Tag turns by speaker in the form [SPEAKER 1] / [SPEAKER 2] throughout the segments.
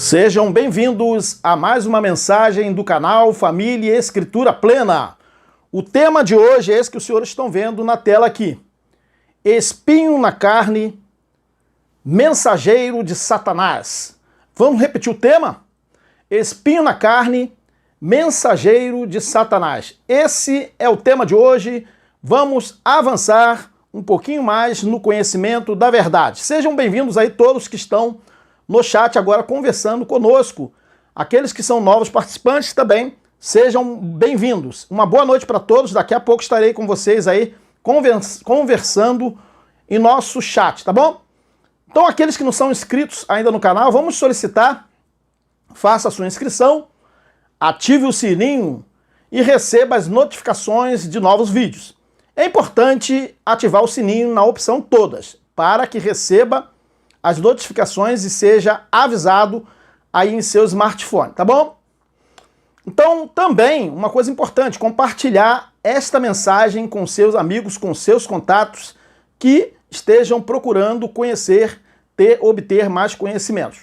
[SPEAKER 1] Sejam bem-vindos a mais uma mensagem do canal Família e Escritura Plena. O tema de hoje é esse que os senhores estão vendo na tela aqui. Espinho na carne, mensageiro de Satanás. Vamos repetir o tema? Espinho na carne, mensageiro de Satanás. Esse é o tema de hoje. Vamos avançar um pouquinho mais no conhecimento da verdade. Sejam bem-vindos aí todos que estão no chat agora conversando conosco. Aqueles que são novos participantes também, sejam bem-vindos. Uma boa noite para todos. Daqui a pouco estarei com vocês aí conversando em nosso chat, tá bom? Então aqueles que não são inscritos ainda no canal, vamos solicitar, faça a sua inscrição, ative o sininho e receba as notificações de novos vídeos. É importante ativar o sininho na opção todas, para que receba as notificações e seja avisado aí em seu smartphone, tá bom? Então, também, uma coisa importante, compartilhar esta mensagem com seus amigos, com seus contatos que estejam procurando conhecer, obter mais conhecimentos.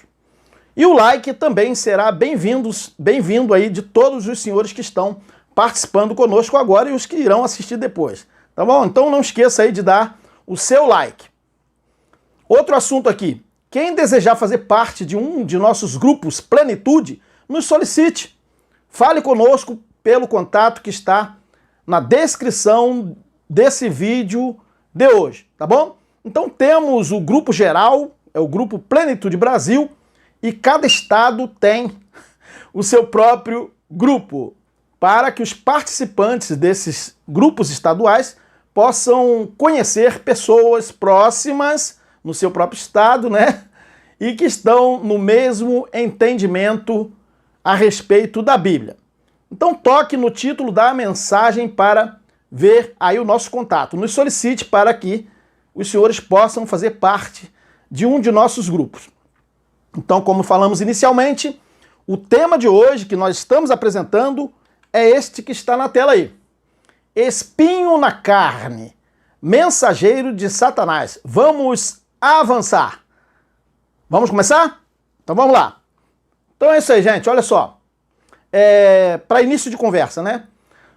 [SPEAKER 1] E o like também será bem-vindo aí de todos os senhores que estão participando conosco agora e os que irão assistir depois, tá bom? Então não esqueça aí de dar o seu like. Outro assunto aqui, quem desejar fazer parte de um de nossos grupos Plenitude, nos solicite. Fale conosco pelo contato que está na descrição desse vídeo de hoje, tá bom? Então temos o grupo geral, é o grupo Plenitude Brasil, e cada estado tem o seu próprio grupo, para que os participantes desses grupos estaduais possam conhecer pessoas próximas no seu próprio estado, né? E que estão no mesmo entendimento a respeito da Bíblia. Então toque no título da mensagem para ver aí o nosso contato. Nos solicite para que os senhores possam fazer parte de um de nossos grupos. Então, como falamos inicialmente, o tema de hoje que nós estamos apresentando é este que está na tela aí. Espinho na carne, mensageiro de Satanás. Vamos avançar. Vamos começar? Então vamos lá. Então é isso aí, gente. Olha só. Para início de conversa, né?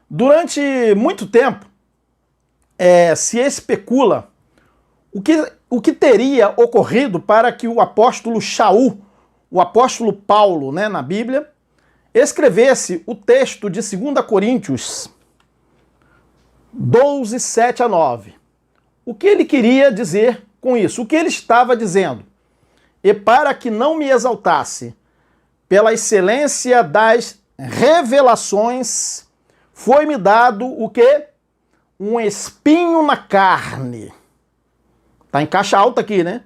[SPEAKER 1] Durante muito tempo se especula o que teria ocorrido para que o apóstolo Shaul, o apóstolo Paulo, né, na Bíblia, escrevesse o texto de 2 Coríntios 12, 7 a 9. O que ele queria dizer com isso? O que ele estava dizendo? E para que não me exaltasse pela excelência das revelações, foi-me dado o quê? Um espinho na carne. Tá em caixa alta aqui, né?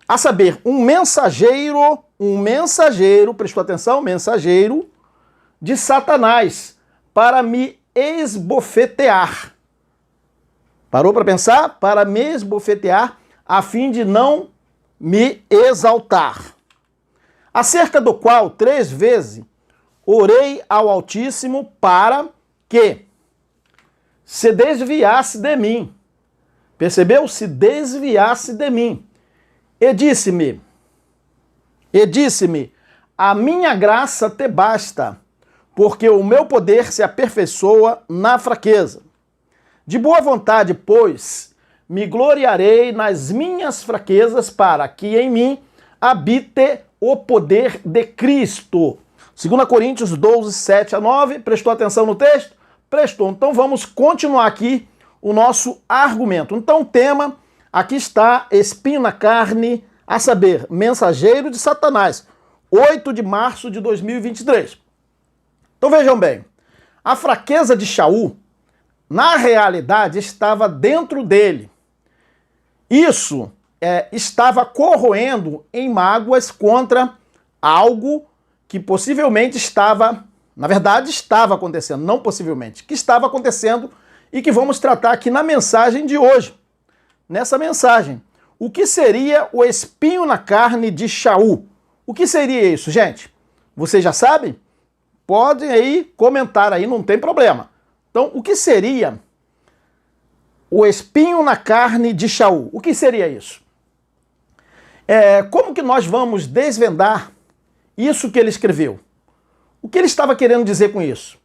[SPEAKER 1] A saber, um mensageiro, prestou atenção, mensageiro de Satanás, para me esbofetear. Parou para pensar? Para me esbofetear, a fim de não me exaltar. Acerca do qual 3 vezes orei ao Altíssimo para que se desviasse de mim. Percebeu? Se desviasse de mim. E disse-me, a minha graça te basta, porque o meu poder se aperfeiçoa na fraqueza. De boa vontade, pois, me gloriarei nas minhas fraquezas para que em mim habite o poder de Cristo. 2 Coríntios 12, 7 a 9. Prestou atenção no texto? Prestou. Então vamos continuar aqui o nosso argumento. Então o tema, aqui está, espinho na carne, a saber, mensageiro de Satanás. 8 de março de 2023. Então vejam bem, a fraqueza de Shaul, na realidade, estava dentro dele. Isso estava corroendo em mágoas contra algo que possivelmente estava, na verdade estava acontecendo, não possivelmente, que estava acontecendo e que vamos tratar aqui na mensagem de hoje. Nessa mensagem, o que seria o espinho na carne de Shaul? O que seria isso, gente? Vocês já sabem? Podem aí comentar aí, não tem problema. Então, o que seria o espinho na carne de Shaul? O que seria isso? Como que nós vamos desvendar isso que ele escreveu? O que ele estava querendo dizer com isso?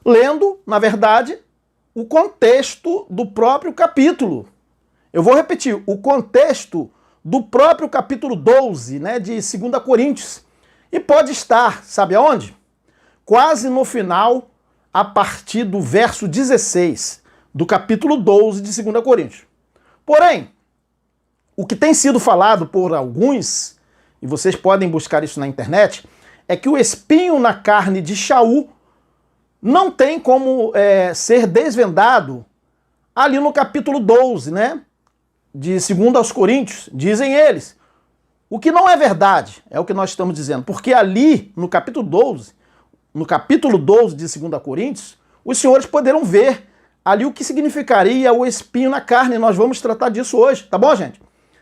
[SPEAKER 1] Lendo, na verdade, o contexto do próprio capítulo. Eu vou repetir, o contexto do próprio capítulo 12, né, de 2 Coríntios. E pode estar, sabe aonde? Quase no final, a partir do verso 16 do capítulo 12 de 2 Coríntios. Porém, o que tem sido falado por alguns, e vocês podem buscar isso na internet, é que o espinho na carne de Shaul não tem como ser desvendado ali no capítulo 12, né? De 2 aos Coríntios, dizem eles. O que não é verdade, é o que nós estamos dizendo, porque ali no capítulo 12 de 2 Coríntios, os senhores poderão ver ali o que significaria o espinho na carne. Nós vamos tratar disso hoje, tá bom, gente?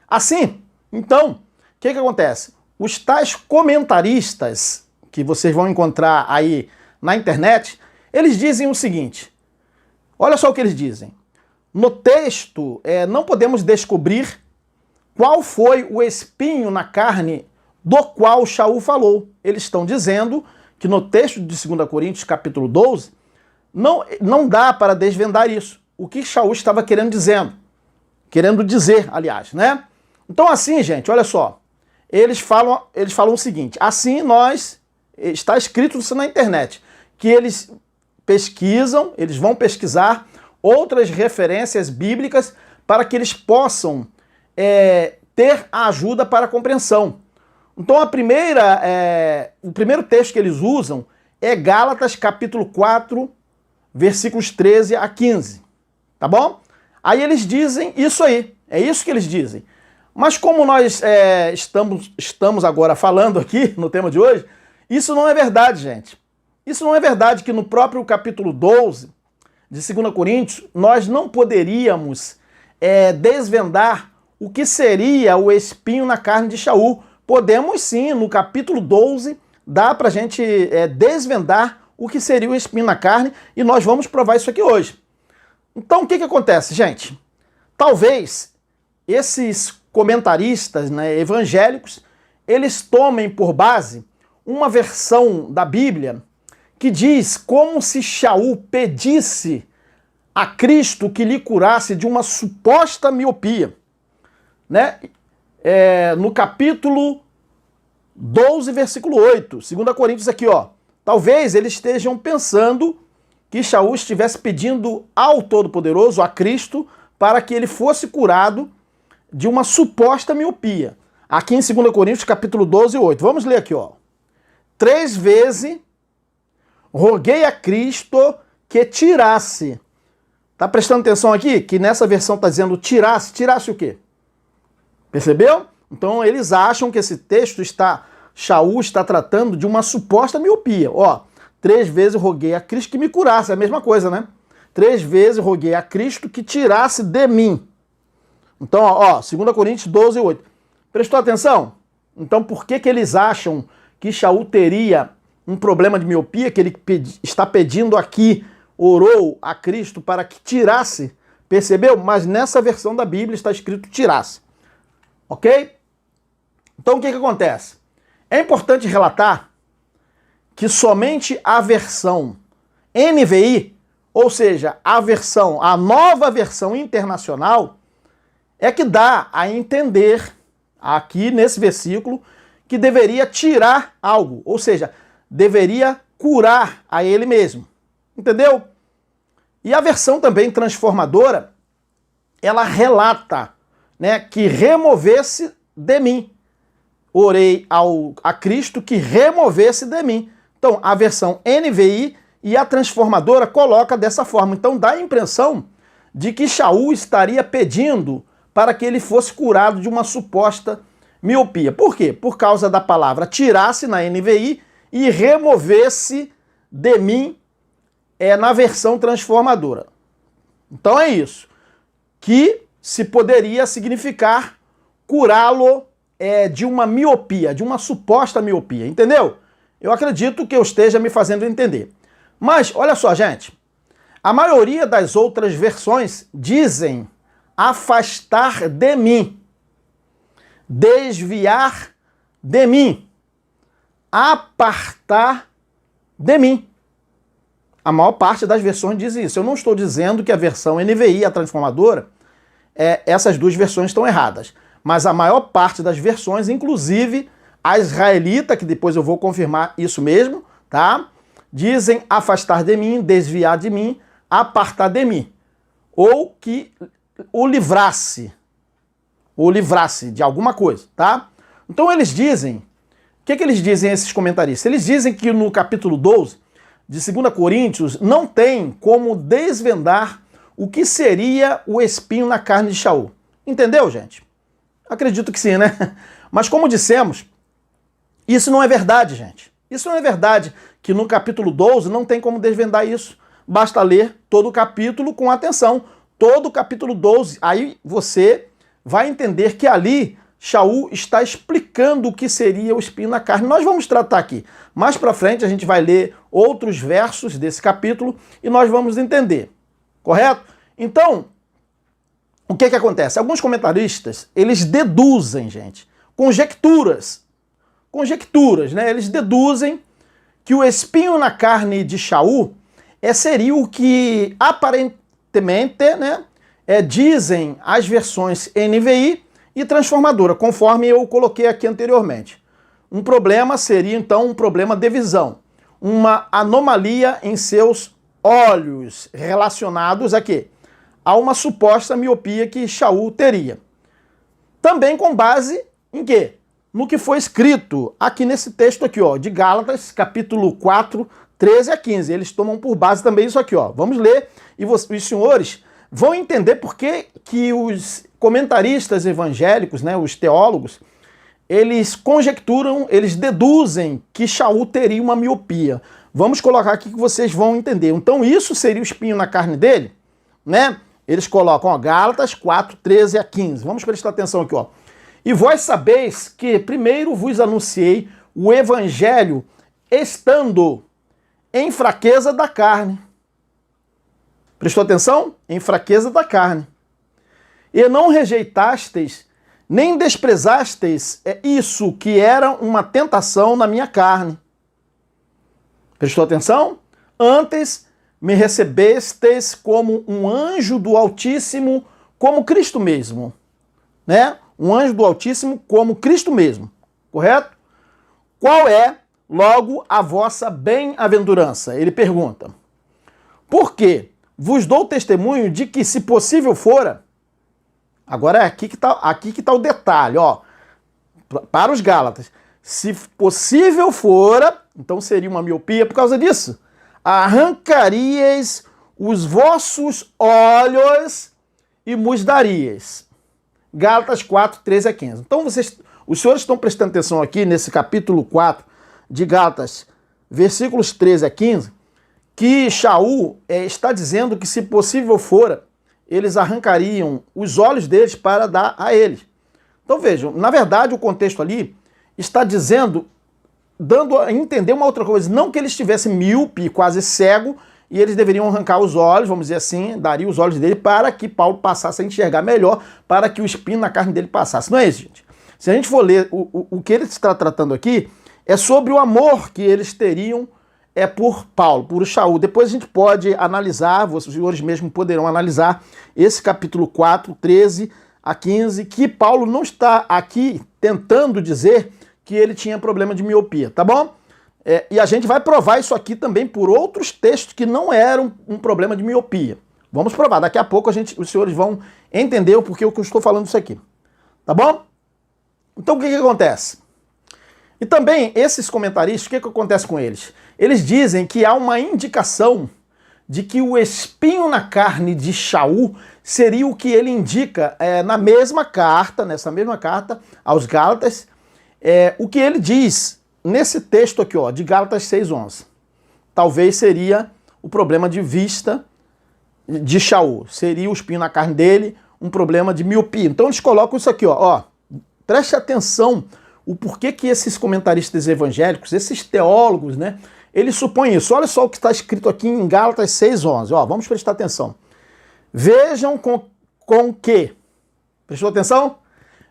[SPEAKER 1] Assim, então, o que acontece? Os tais comentaristas que vocês vão encontrar aí na internet, eles dizem o seguinte, olha só o que eles dizem. No texto, não podemos descobrir qual foi o espinho na carne do qual Shaul falou. Eles estão dizendo que no texto de 2 Coríntios, capítulo 12, não dá para desvendar isso. O que Shaul estava querendo dizer, aliás, né? Então assim, gente, olha só, eles falam o seguinte, assim está escrito isso na internet, que eles vão pesquisar outras referências bíblicas para que eles possam ter a ajuda para a compreensão. Então o primeiro texto que eles usam é Gálatas capítulo 4, versículos 13 a 15, tá bom? Aí eles dizem isso aí, é isso que eles dizem. Mas como nós estamos agora falando aqui no tema de hoje, isso não é verdade, gente. Isso não é verdade que no próprio capítulo 12 de 2 Coríntios, nós não poderíamos desvendar o que seria o espinho na carne de Shaul. Podemos sim, no capítulo 12, dá pra gente desvendar o que seria o espinho na carne, e nós vamos provar isso aqui hoje. Então o que acontece, gente? Talvez esses comentaristas, né, evangélicos, eles tomem por base uma versão da Bíblia que diz como se Shaul pedisse a Cristo que lhe curasse de uma suposta miopia, né? No capítulo 12, versículo 8, 2 Coríntios aqui, ó. Talvez eles estejam pensando que Shaul estivesse pedindo ao Todo-Poderoso, a Cristo, para que ele fosse curado de uma suposta miopia. Aqui em 2 Coríntios, capítulo 12, 8. Vamos ler aqui, ó. 3 vezes roguei a Cristo que tirasse. Tá prestando atenção aqui? Que nessa versão tá dizendo tirasse. Tirasse o quê? Percebeu? Então eles acham que esse texto Shaul está tratando de uma suposta miopia. Ó, 3 vezes roguei a Cristo que me curasse. É a mesma coisa, né? 3 vezes roguei a Cristo que tirasse de mim. Então, ó, 2 Coríntios 12, 8. Prestou atenção? Então, por que eles acham que Shaul teria um problema de miopia, que ele está pedindo aqui, orou a Cristo para que tirasse? Percebeu? Mas nessa versão da Bíblia está escrito tirasse. Ok? Então, o que acontece? É importante relatar que somente a versão NVI, ou seja, a nova versão internacional, é que dá a entender, aqui nesse versículo, que deveria tirar algo, ou seja, deveria curar a ele mesmo. Entendeu? E a versão também transformadora, ela relata, né, que removesse de mim. Orei a Cristo que removesse de mim. Então, a versão NVI e a transformadora coloca dessa forma. Então, dá a impressão de que Shaul estaria pedindo para que ele fosse curado de uma suposta miopia. Por quê? Por causa da palavra tirasse na NVI e removesse de mim na versão transformadora. Então é isso. Que se poderia significar curá-lo de uma miopia, de uma suposta miopia. Entendeu? Eu acredito que eu esteja me fazendo entender. Mas, olha só, gente. A maioria das outras versões dizem afastar de mim, desviar de mim. apartar de mim. A maior parte das versões diz isso. Eu não estou dizendo que a versão NVI, a transformadora, essas duas versões estão erradas. Mas a maior parte das versões, inclusive a israelita, que depois eu vou confirmar isso mesmo, tá? Dizem afastar de mim, desviar de mim, apartar de mim. Ou que o livrasse de alguma coisa, tá? Então eles dizem, o que eles dizem, esses comentaristas? Eles dizem que no capítulo 12 de 2 Coríntios não tem como desvendar o que seria o espinho na carne de Shaul. Entendeu, gente? Acredito que sim, né? Mas como dissemos, isso não é verdade, gente. Isso não é verdade, que no capítulo 12 não tem como desvendar isso. Basta ler todo o capítulo com atenção. Todo o capítulo 12. Aí você vai entender que ali Shaul está explicando o que seria o espinho na carne. Nós vamos tratar aqui. Mais para frente a gente vai ler outros versos desse capítulo e nós vamos entender. Correto? Então, o que acontece? Alguns comentaristas, eles deduzem, gente, conjecturas, né? Eles deduzem que o espinho na carne de Shaul seria o que aparentemente, né, dizem as versões NVI e transformadora, conforme eu coloquei aqui anteriormente. Um problema seria, então, um problema de visão. Uma anomalia em seus olhos relacionados a quê? A uma suposta miopia que Shaul teria. Também com base em quê? No que foi escrito aqui nesse texto aqui, ó, de Gálatas, capítulo 4, 13 a 15. Eles tomam por base também isso aqui, ó. Vamos ler e os senhores vão entender por que os comentaristas evangélicos, né, os teólogos, eles conjecturam, eles deduzem que Shaul teria uma miopia. Vamos colocar aqui que vocês vão entender. Então isso seria o espinho na carne dele, né? Eles colocam, ó, Gálatas 4, 13 a 15. Vamos prestar atenção aqui, ó. E vós sabeis que primeiro vos anunciei o evangelho estando em fraqueza da carne. Prestou atenção? Em fraqueza da carne. E não rejeitastes, nem desprezastes isso que era uma tentação na minha carne. Prestou atenção? Antes me recebestes como um anjo do Altíssimo, como Cristo mesmo. Né? Um anjo do Altíssimo como Cristo mesmo. Correto? Qual é, logo, a vossa bem-aventurança? Ele pergunta. Por quê? Vos dou testemunho de que, se possível fora, agora é aqui que tá o detalhe, ó, para os Gálatas, se possível fora, então seria uma miopia por causa disso, arrancaríeis os vossos olhos e vos daríeis. Gálatas 4, 13 a 15. Então os senhores estão prestando atenção aqui nesse capítulo 4 de Gálatas, versículos 13 a 15, que Shaul está dizendo que, se possível fora, eles arrancariam os olhos deles para dar a eles. Então vejam, na verdade o contexto ali está dizendo, dando a entender uma outra coisa, não que ele estivesse míope, quase cego, e eles deveriam arrancar os olhos, vamos dizer assim, daria os olhos dele para que Paulo passasse a enxergar melhor, para que o espinho na carne dele passasse. Não é isso, gente. Se a gente for ler o que ele está tratando aqui, é sobre o amor que eles teriam por Paulo, por Shaul. Depois a gente pode analisar, os senhores mesmo poderão analisar esse capítulo 4, 13 a 15, que Paulo não está aqui tentando dizer que ele tinha problema de miopia, tá bom? E a gente vai provar isso aqui também por outros textos que não eram um problema de miopia. Vamos provar. Daqui a pouco os senhores vão entender o porquê que eu estou falando isso aqui. Tá bom? Então o que acontece? E também esses comentaristas, o que acontece com eles? Eles dizem que há uma indicação de que o espinho na carne de Shaul seria o que ele indica na mesma carta, nessa mesma carta aos Gálatas, o que ele diz nesse texto aqui, ó, de Gálatas 6:11. Talvez seria o problema de vista de Shaul. Seria o espinho na carne dele, um problema de miopia. Então eles colocam isso aqui, ó. Preste atenção o porquê que esses comentaristas evangélicos, esses teólogos, né, eles supõem isso. Olha só o que está escrito aqui em Gálatas 6:11. Ó, vamos prestar atenção. Vejam com que... Prestou atenção?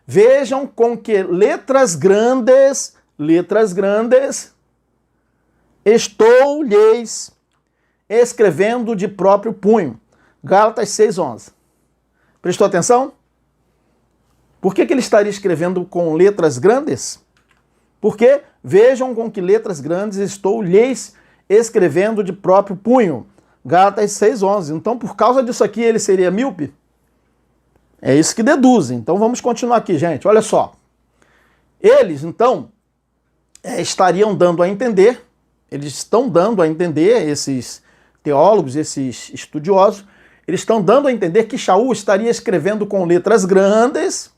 [SPEAKER 1] Vejam com que letras grandes, estou lhes escrevendo de próprio punho. Gálatas 6:11. Prestou atenção? Por que ele estaria escrevendo com letras grandes? Porque vejam com que letras grandes estou lhes escrevendo de próprio punho. Gálatas 6:11. Então, por causa disso aqui, ele seria míope? É isso que deduzem. Então, vamos continuar aqui, gente. Olha só. Eles, então, estariam dando a entender, eles estão dando a entender, esses teólogos, esses estudiosos, eles estão dando a entender que Shaul estaria escrevendo com letras grandes,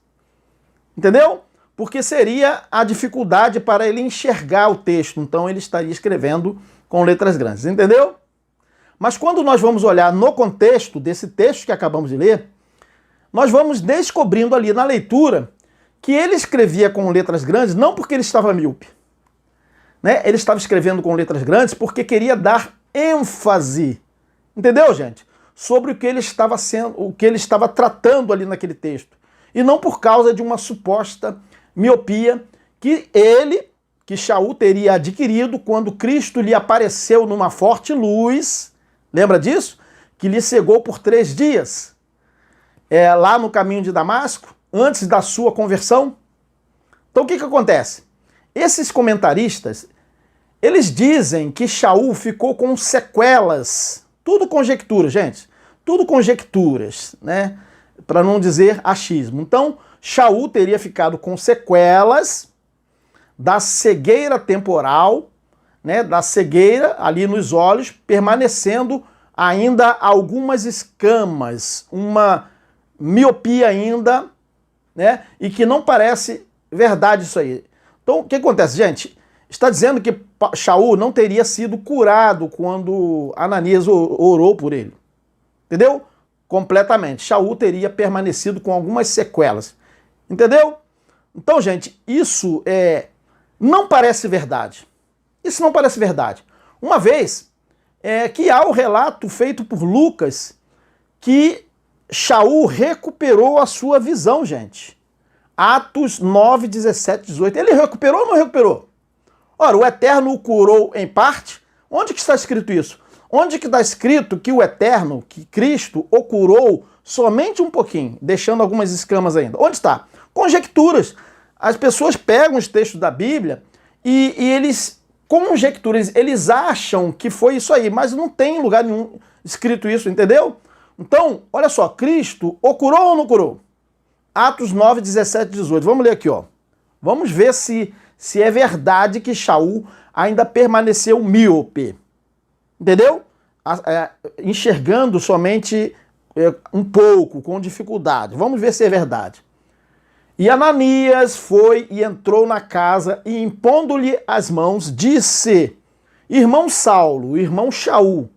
[SPEAKER 1] entendeu? Porque seria a dificuldade para ele enxergar o texto. Então, ele estaria escrevendo com letras grandes, entendeu? Mas quando nós vamos olhar no contexto desse texto que acabamos de ler, nós vamos descobrindo ali na leitura que ele escrevia com letras grandes não porque ele estava míope, né? Ele estava escrevendo com letras grandes porque queria dar ênfase, entendeu, gente? Sobre o que ele estava sendo, o que ele estava tratando ali naquele texto. E não por causa de uma suposta miopia que Shaul teria adquirido quando Cristo lhe apareceu numa forte luz, lembra disso? Que lhe cegou por 3 dias, lá no caminho de Damasco, antes da sua conversão. Então o que acontece? Esses comentaristas, eles dizem que Shaul ficou com sequelas, tudo conjectura, gente, tudo conjecturas, né? Para não dizer achismo. Então, Shaul teria ficado com sequelas da cegueira temporal, né? Da cegueira ali nos olhos, permanecendo ainda algumas escamas, uma miopia ainda, né? E que não parece verdade isso aí. Então, o que acontece, gente? Está dizendo que Shaul não teria sido curado quando Ananias orou por ele. Entendeu? Completamente. Shaul teria permanecido com algumas sequelas. Entendeu? Então, gente, isso não parece verdade. Isso não parece verdade. Uma vez que há o relato feito por Lucas que Shaul recuperou a sua visão, gente. Atos 9, 17, 18. Ele recuperou ou não recuperou? Ora, o Eterno o curou em parte. Onde que está escrito isso? Onde que está escrito que o Eterno, que Cristo, o curou somente um pouquinho, deixando algumas escamas ainda? Onde está? Conjecturas. As pessoas pegam os textos da Bíblia e eles conjecturam, eles acham que foi isso aí, mas não tem em lugar nenhum escrito isso, entendeu? Então, olha só, Cristo o curou ou não curou? Atos 9, 17, 18. Vamos ler aqui, ó. Vamos ver se é verdade que Shaul ainda permaneceu míope. Entendeu? Enxergando somente um pouco, com dificuldade. Vamos ver se é verdade. E Ananias foi e entrou na casa e, impondo-lhe as mãos, disse: Irmão Saulo, irmão Shaul,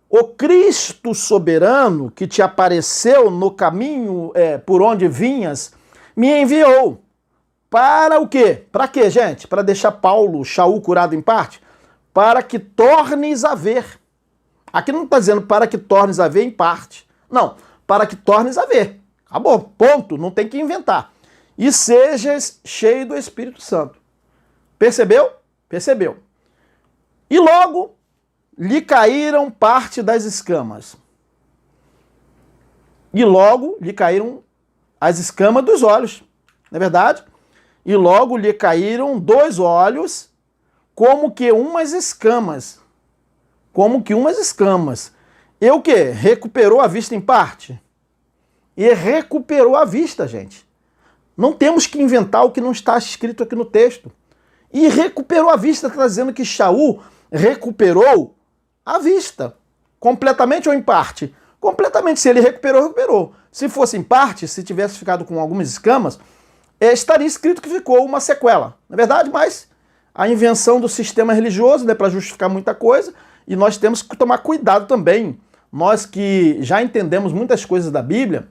[SPEAKER 1] o Cristo soberano que te apareceu no caminho por onde vinhas, me enviou. Para o quê? Para quê, gente? Para deixar Shaul curado em parte? Para que tornes a ver. Aqui não está dizendo para que tornes a ver em parte. Não, para que tornes a ver. Acabou, ponto, não tem que inventar. E sejas cheio do Espírito Santo. Percebeu? Percebeu. E logo lhe caíram parte das escamas. E logo lhe caíram as escamas dos olhos. Não é verdade? E logo lhe caíram 2 olhos, como que umas escamas. Como que umas escamas. E o quê? Recuperou a vista em parte? E recuperou a vista, gente. Não temos que inventar o que não está escrito aqui no texto. E recuperou a vista, está dizendo que Shaul recuperou a vista. Completamente ou em parte? Completamente. Se ele recuperou, recuperou. Se fosse em parte, se tivesse ficado com algumas escamas, estaria escrito que ficou uma sequela. Não é verdade? Mas a invenção do sistema religioso, né, para justificar muita coisa, e nós temos que tomar cuidado também. Nós que já entendemos muitas coisas da Bíblia,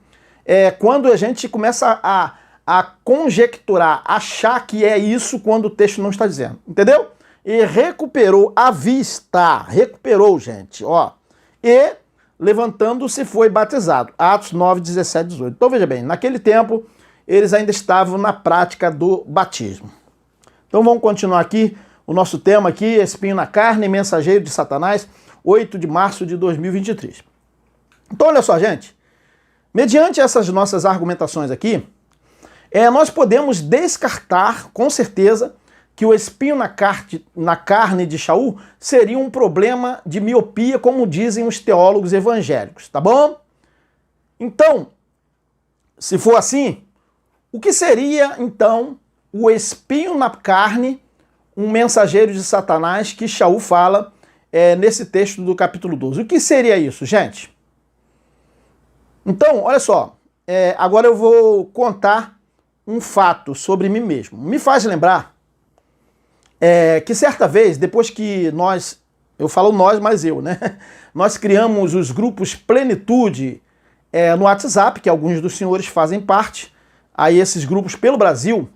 [SPEAKER 1] quando a gente começa a conjecturar, achar que é isso quando o texto não está dizendo. Entendeu? E recuperou a vista. Recuperou, gente. Ó. E levantando-se foi batizado. Atos 9, 17, 18. Então veja bem, naquele tempo eles ainda estavam na prática do batismo. Então vamos continuar aqui O nosso tema aqui, espinho na carne, mensageiro de Satanás, 8 de março de 2023. Então, olha só, gente. Mediante essas nossas argumentações aqui, nós podemos descartar, com certeza, que o espinho na carne de Shaul seria um problema de miopia, como dizem os teólogos evangélicos, tá bom? Então, se for assim, o que seria, então, o espinho na carne, um mensageiro de Satanás que Shaul fala nesse texto do capítulo 12? O que seria isso, gente? Então, olha só, agora eu vou contar um fato sobre mim mesmo. Me faz lembrar que certa vez, depois que eu falo nós, mas eu, né? Nós criamos os grupos Plenitude no WhatsApp, que alguns dos senhores fazem parte, aí esses grupos pelo Brasil,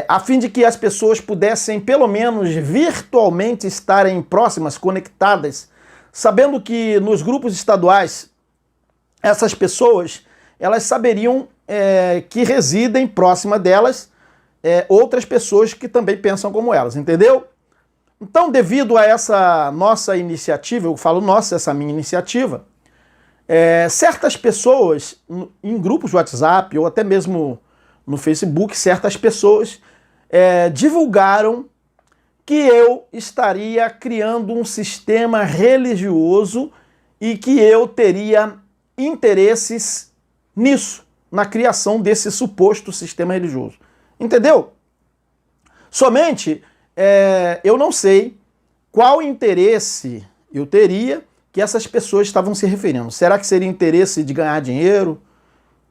[SPEAKER 1] a fim de que as pessoas pudessem, pelo menos virtualmente, estarem próximas, conectadas, sabendo que nos grupos estaduais, essas pessoas, elas saberiam que residem próxima delas outras pessoas que também pensam como elas, entendeu? Então, devido a essa nossa iniciativa, eu falo nossa, essa minha iniciativa, certas pessoas em grupos de WhatsApp ou até mesmo no Facebook, certas pessoas divulgaram que eu estaria criando um sistema religioso e que eu teria interesses nisso, na criação desse suposto sistema religioso. Entendeu? Somente eu não sei qual interesse eu teria que essas pessoas estavam se referindo. Será que seria interesse de ganhar dinheiro?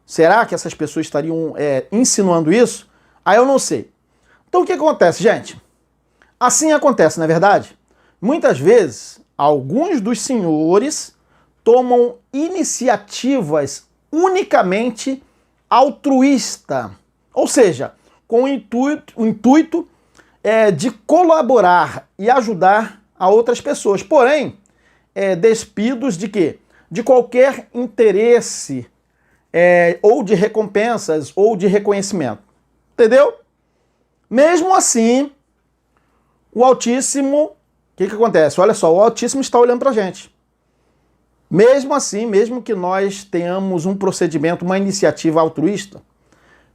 [SPEAKER 1] Será que essas pessoas estariam insinuando isso? Aí eu não sei. Então o que acontece, gente? Assim acontece, não é verdade? Muitas vezes, alguns dos senhores tomam iniciativas unicamente altruísta, ou seja, com o intuito de colaborar e ajudar a outras pessoas, porém, despidos de quê? De qualquer interesse ou de recompensas ou de reconhecimento. Entendeu? Mesmo assim, o Altíssimo, o que acontece? Olha só, o Altíssimo está olhando para a gente. Mesmo assim, mesmo que nós tenhamos um procedimento, uma iniciativa altruísta,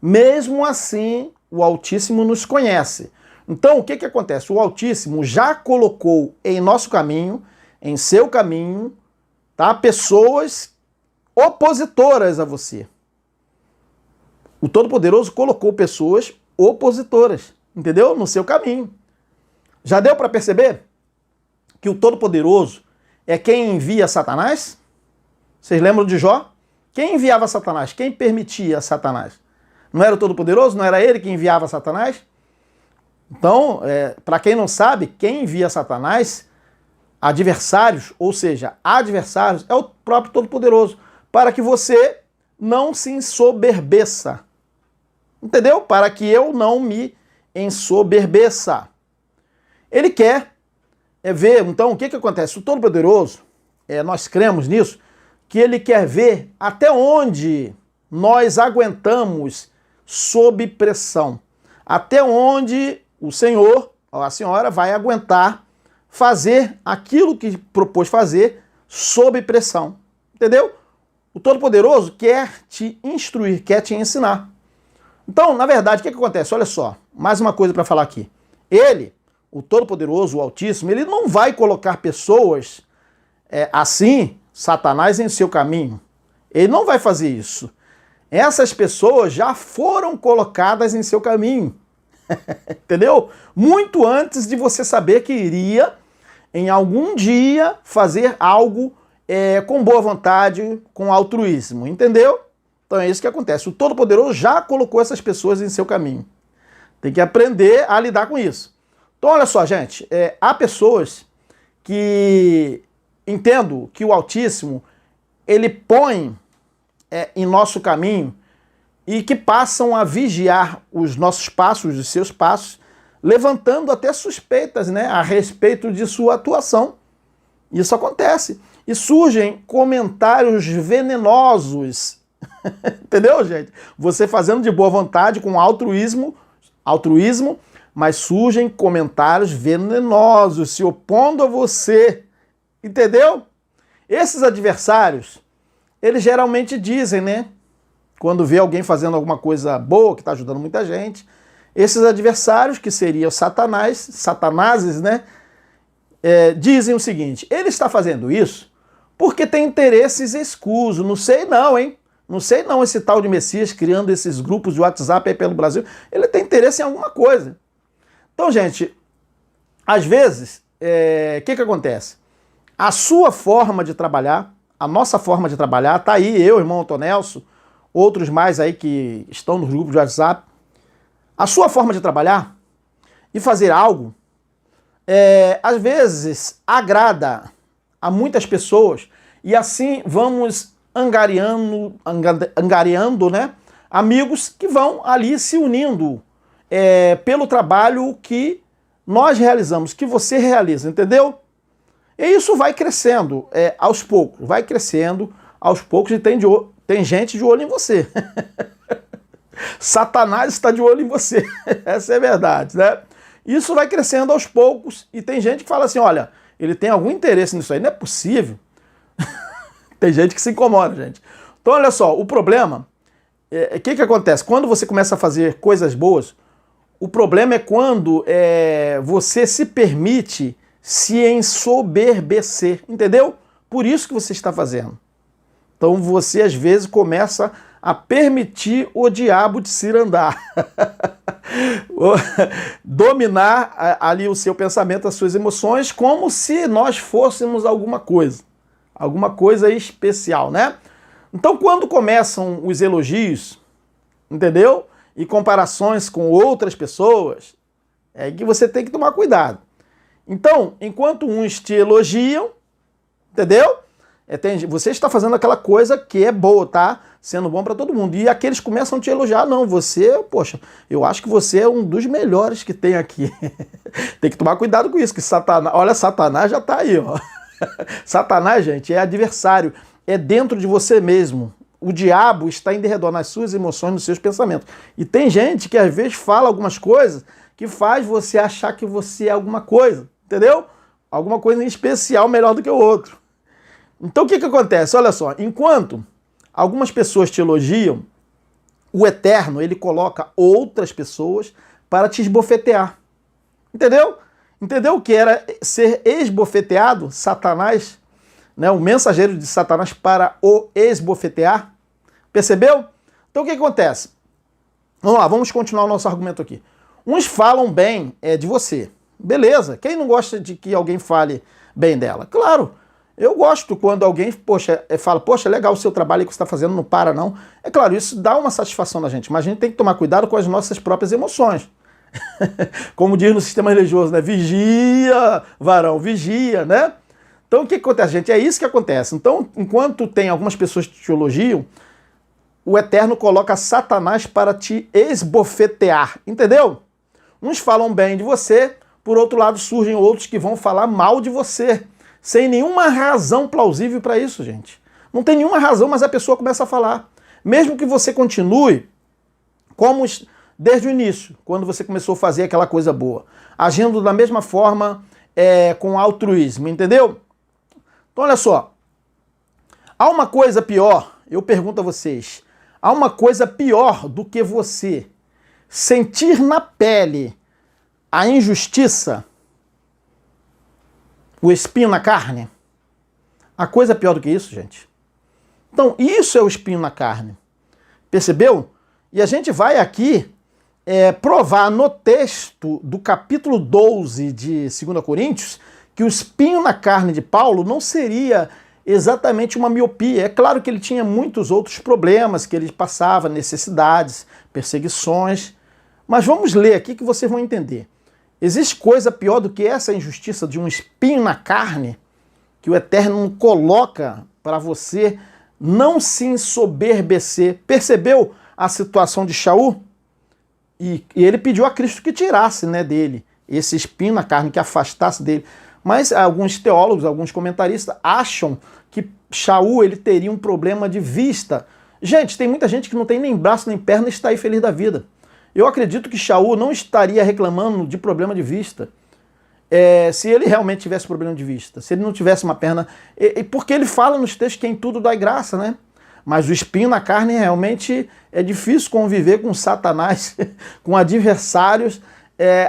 [SPEAKER 1] mesmo assim, o Altíssimo nos conhece. Então, o que acontece? O Altíssimo já colocou em nosso caminho, em seu caminho, tá, pessoas opositoras a você. O Todo-Poderoso colocou pessoas opositoras, entendeu? No seu caminho. Já deu para perceber que o Todo-Poderoso é quem envia Satanás? Vocês lembram de Jó? Quem enviava Satanás? Quem permitia Satanás? Não era o Todo-Poderoso? Não era ele que enviava Satanás? Então, para quem não sabe, quem envia Satanás, adversários, ou seja, adversários, é o próprio Todo-Poderoso, para que você não se ensoberbeça. Entendeu? Para que eu não me ensoberbeça. Ele quer ver, então, o que acontece? O Todo-Poderoso, nós cremos nisso, que ele quer ver até onde nós aguentamos sob pressão. Até onde o Senhor ou a Senhora vai aguentar fazer aquilo que propôs fazer sob pressão. Entendeu? O Todo-Poderoso quer te instruir, quer te ensinar. Então, na verdade, o que acontece? Olha só, mais uma coisa para falar aqui. Ele, o Todo-Poderoso, o Altíssimo, ele não vai colocar pessoas assim, Satanás, em seu caminho. Ele não vai fazer isso. Essas pessoas já foram colocadas em seu caminho. Entendeu? Muito antes de você saber que iria, em algum dia, fazer algo com boa vontade, com altruísmo. Entendeu? Então é isso que acontece. O Todo-Poderoso já colocou essas pessoas em seu caminho. Tem que aprender a lidar com isso. Então, olha só, gente, há pessoas que entendo que o Altíssimo, ele põe em nosso caminho e que passam a vigiar os nossos passos, os seus passos, levantando até suspeitas, né, a respeito de sua atuação. Isso acontece. E surgem comentários venenosos. Entendeu, gente? Você fazendo de boa vontade, com altruísmo, mas surgem comentários venenosos se opondo a você. Entendeu? Esses adversários, eles geralmente dizem, né? Quando vê alguém fazendo alguma coisa boa, que está ajudando muita gente, esses adversários, que seriam satanases, né? Dizem o seguinte: ele está fazendo isso porque tem interesses escusos. Não sei não, hein? Não sei não, esse tal de Messias criando esses grupos de WhatsApp aí pelo Brasil. Ele tem interesse em alguma coisa. Então, gente, às vezes, o que acontece? A sua forma de trabalhar, a nossa forma de trabalhar, tá aí, eu, irmão Antonelso, outros mais aí que estão nos grupos de WhatsApp. A sua forma de trabalhar e fazer algo, às vezes, agrada a muitas pessoas e assim vamos angariando, né, amigos que vão ali se unindo pelo trabalho que nós realizamos, que você realiza, entendeu? E isso vai crescendo aos poucos, vai crescendo aos poucos e tem gente de olho em você. Satanás está de olho em você, essa é a verdade, né? Isso vai crescendo aos poucos e tem gente que fala assim, olha, ele tem algum interesse nisso aí, não é possível. Tem gente que se incomoda, gente. Então, olha só, o problema, o que acontece? Quando você começa a fazer coisas boas, o problema é quando você se permite se ensoberbecer, entendeu? Por isso que você está fazendo. Então, você às vezes começa a permitir o diabo de se andar. Dominar ali o seu pensamento, as suas emoções, como se nós fôssemos alguma coisa especial, né? Então, quando começam os elogios, entendeu? E comparações com outras pessoas, é que você tem que tomar cuidado. Então, enquanto uns te elogiam, entendeu? Você está fazendo aquela coisa que é boa, tá? Sendo bom para todo mundo. E aqueles começam a te elogiar. Não, poxa, eu acho que você é um dos melhores que tem aqui. Tem que tomar cuidado com isso, que Satanás já tá aí, ó. Satanás, gente, é adversário. É dentro de você mesmo. O diabo está em derredor nas suas emoções, nos seus pensamentos. E tem gente que às vezes fala algumas coisas que faz você achar que você é alguma coisa, entendeu? Alguma coisa em especial melhor do que o outro. Então o que acontece? Olha só, enquanto algumas pessoas te elogiam, o Eterno, ele coloca outras pessoas para te esbofetear. Entendeu? Entendeu o que era ser esbofeteado? Satanás, né, o mensageiro de Satanás para o esbofetear. Percebeu? Então o que acontece? Vamos lá, vamos continuar o nosso argumento aqui. Uns falam bem de você. Beleza, quem não gosta de que alguém fale bem dela? Claro, eu gosto quando alguém fala, poxa, legal o seu trabalho que você está fazendo, não para não. É claro, isso dá uma satisfação na gente, mas a gente tem que tomar cuidado com as nossas próprias emoções. Como diz no sistema religioso, né? Vigia, varão, vigia, né? Então o que acontece, gente? É isso que acontece. Então, enquanto tem algumas pessoas que te elogiam, o Eterno coloca Satanás para te esbofetear, entendeu? Uns falam bem de você, por outro lado surgem outros que vão falar mal de você, sem nenhuma razão plausível para isso, gente. Não tem nenhuma razão, mas a pessoa começa a falar. Mesmo que você continue como desde o início, quando você começou a fazer aquela coisa boa, agindo da mesma forma com altruísmo, entendeu? Então olha só, há uma coisa pior, eu pergunto a vocês, há uma coisa pior do que você sentir na pele a injustiça, o espinho na carne? A coisa é pior do que isso, gente. Então, isso é o espinho na carne. Percebeu? E a gente vai aqui provar no texto do capítulo 12 de 2 Coríntios que o espinho na carne de Paulo não seria exatamente uma miopia. É claro que ele tinha muitos outros problemas que ele passava, necessidades, perseguições. Mas vamos ler aqui que vocês vão entender. Existe coisa pior do que essa injustiça de um espinho na carne que o Eterno coloca para você não se ensoberbecer. Percebeu a situação de Shaul? E ele pediu a Cristo que tirasse, né, dele esse espinho na carne, que afastasse dele. Mas alguns teólogos, alguns comentaristas acham que Shaul ele teria um problema de vista. Gente, tem muita gente que não tem nem braço nem perna e está aí feliz da vida. Eu acredito que Shaul não estaria reclamando de problema de vista se ele realmente tivesse problema de vista, se ele não tivesse uma perna... porque ele fala nos textos que em tudo dá graça, né? Mas o espinho na carne realmente é difícil conviver com Satanás, com adversários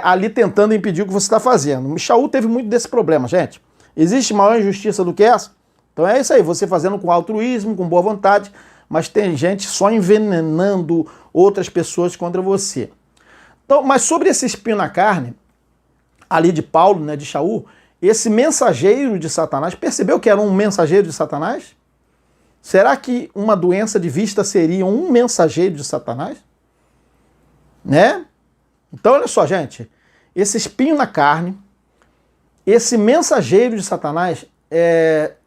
[SPEAKER 1] ali tentando impedir o que você está fazendo. Shaul teve muito desse problema, gente. Existe maior injustiça do que essa? Então é isso aí, você fazendo com altruísmo, com boa vontade, mas tem gente só envenenando outras pessoas contra você. Então, mas sobre esse espinho na carne, ali de Paulo, né, de Shaul, esse mensageiro de Satanás, percebeu que era um mensageiro de Satanás? Será que uma doença de vista seria um mensageiro de Satanás? Né? Então, olha só, gente, esse espinho na carne, esse mensageiro de Satanás,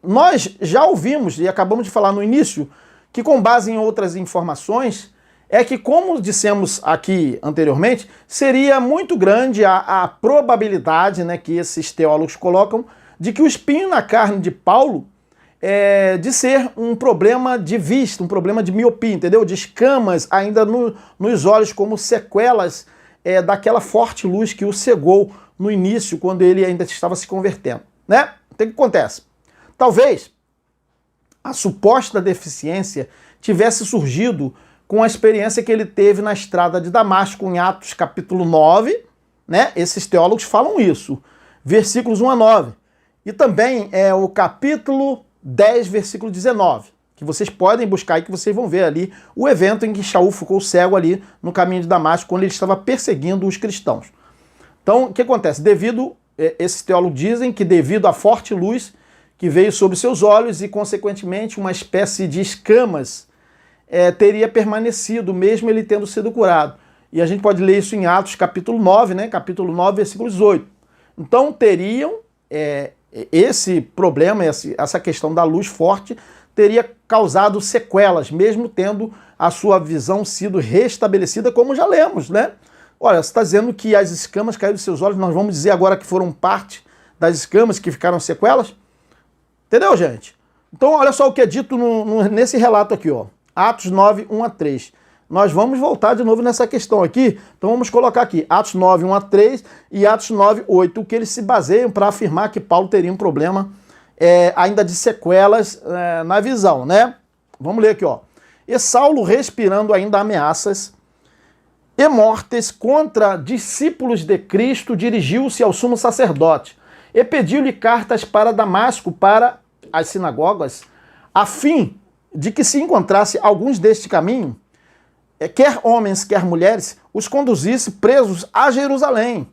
[SPEAKER 1] nós já ouvimos e acabamos de falar no início que, com base em outras informações, é que, como dissemos aqui anteriormente, seria muito grande a probabilidade, né, que esses teólogos colocam de que o espinho na carne de Paulo de ser um problema de vista, um problema de miopia, entendeu? De escamas ainda nos olhos, como sequelas daquela forte luz que o cegou no início, quando ele ainda estava se convertendo, né? Então, o que acontece? Talvez a suposta deficiência tivesse surgido com a experiência que ele teve na estrada de Damasco, em Atos capítulo 9, né? Esses teólogos falam isso, versículos 1 a 9. E também o capítulo 10, versículo 19, que vocês podem buscar e que vocês vão ver ali o evento em que Shaul ficou cego ali no caminho de Damasco, quando ele estava perseguindo os cristãos. Então, o que acontece? Esses teólogos dizem que devido à forte luz que veio sobre seus olhos e, consequentemente, uma espécie de escamas teria permanecido, mesmo ele tendo sido curado. E a gente pode ler isso em Atos capítulo 9, né? Capítulo 9, versículo 18. Então, teriam esse problema, essa questão da luz forte, teria causado sequelas, mesmo tendo a sua visão sido restabelecida, como já lemos, né? Olha, você está dizendo que as escamas caíram dos seus olhos, nós vamos dizer agora que foram parte das escamas que ficaram sequelas? Entendeu, gente? Então, olha só o que é dito nesse relato aqui, ó. Atos 9, 1 a 3. Nós vamos voltar de novo nessa questão aqui, então vamos colocar aqui Atos 9, 1 a 3 e Atos 9, 8, que eles se baseiam para afirmar que Paulo teria um problema ainda de sequelas na visão, né? Vamos ler aqui, ó. E Saulo, respirando ainda ameaças e mortes contra discípulos de Cristo, dirigiu-se ao sumo sacerdote e pediu-lhe cartas para Damasco, para as sinagogas, a fim de que se encontrasse alguns deste caminho, quer homens, quer mulheres, os conduzisse presos a Jerusalém.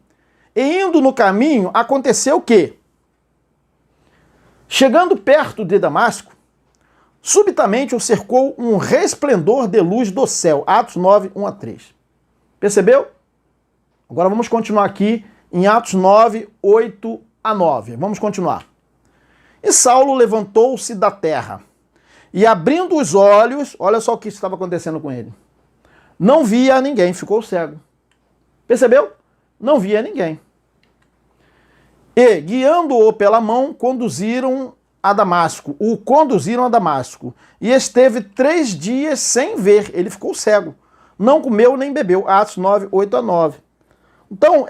[SPEAKER 1] E indo no caminho, aconteceu que, chegando perto de Damasco, subitamente o cercou um resplendor de luz do céu. Atos 9, 1 a 3. Percebeu? Agora vamos continuar aqui em Atos 9, 8 a 9. Vamos continuar. E Saulo levantou-se da terra e, abrindo os olhos, olha só o que estava acontecendo com ele. Não via ninguém, ficou cego. Percebeu? Não via ninguém. E, guiando-o pela mão, o conduziram a Damasco. E esteve 3 dias sem ver. Ele ficou cego. Não comeu nem bebeu. Atos 9, 8 a 9. Então,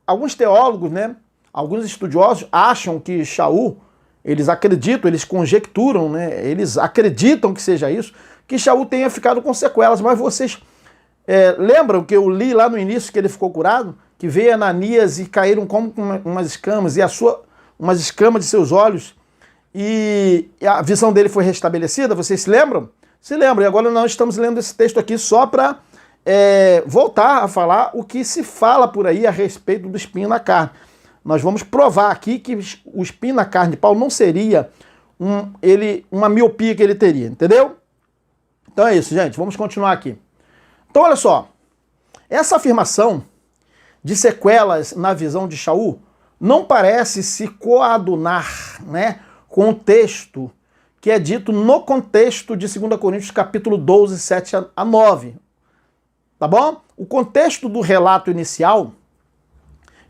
[SPEAKER 1] alguns teólogos, né, alguns estudiosos acham que Shaul, eles acreditam, eles conjecturam, né, eles acreditam que seja isso, que Shaul tenha ficado com sequelas, mas vocês lembram que eu li lá no início que ele ficou curado? Que veio Ananias e caíram como umas escamas, e umas escamas de seus olhos, e a visão dele foi restabelecida? Vocês se lembram? Se lembram, e agora nós estamos lendo esse texto aqui só para voltar a falar o que se fala por aí a respeito do espinho na carne. Nós vamos provar aqui que o espinho na carne de Paulo não seria uma miopia que ele teria, entendeu? Então é isso, gente. Vamos continuar aqui. Então, olha só. Essa afirmação de sequelas na visão de Shaul não parece se coadunar, né, com o texto que é dito no contexto de 2 Coríntios capítulo 12, 7 a 9. Tá bom? O contexto do relato inicial,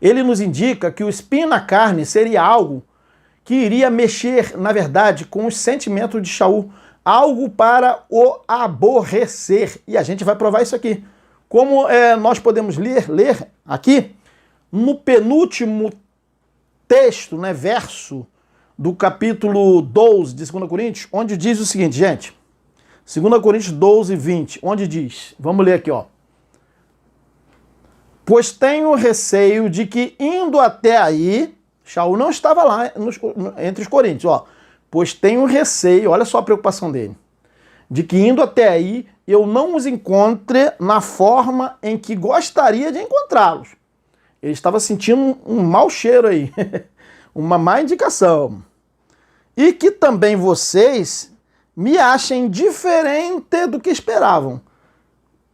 [SPEAKER 1] ele nos indica que o espinho na carne seria algo que iria mexer, na verdade, com os sentimentos de Shaul, algo para o aborrecer. E a gente vai provar isso aqui. Como nós podemos ler aqui, no penúltimo texto, né, verso do capítulo 12 de 2 Coríntios, onde diz o seguinte, gente, 2 Coríntios 12, 20, onde diz, vamos ler aqui, ó. Pois tenho receio de que indo até aí, Shaul não estava lá entre os coríntios, ó. Pois tenho receio, olha só a preocupação dele, de que indo até aí eu não os encontre na forma em que gostaria de encontrá-los. Ele estava sentindo um mau cheiro aí, uma má indicação. E que também vocês me achem diferente do que esperavam.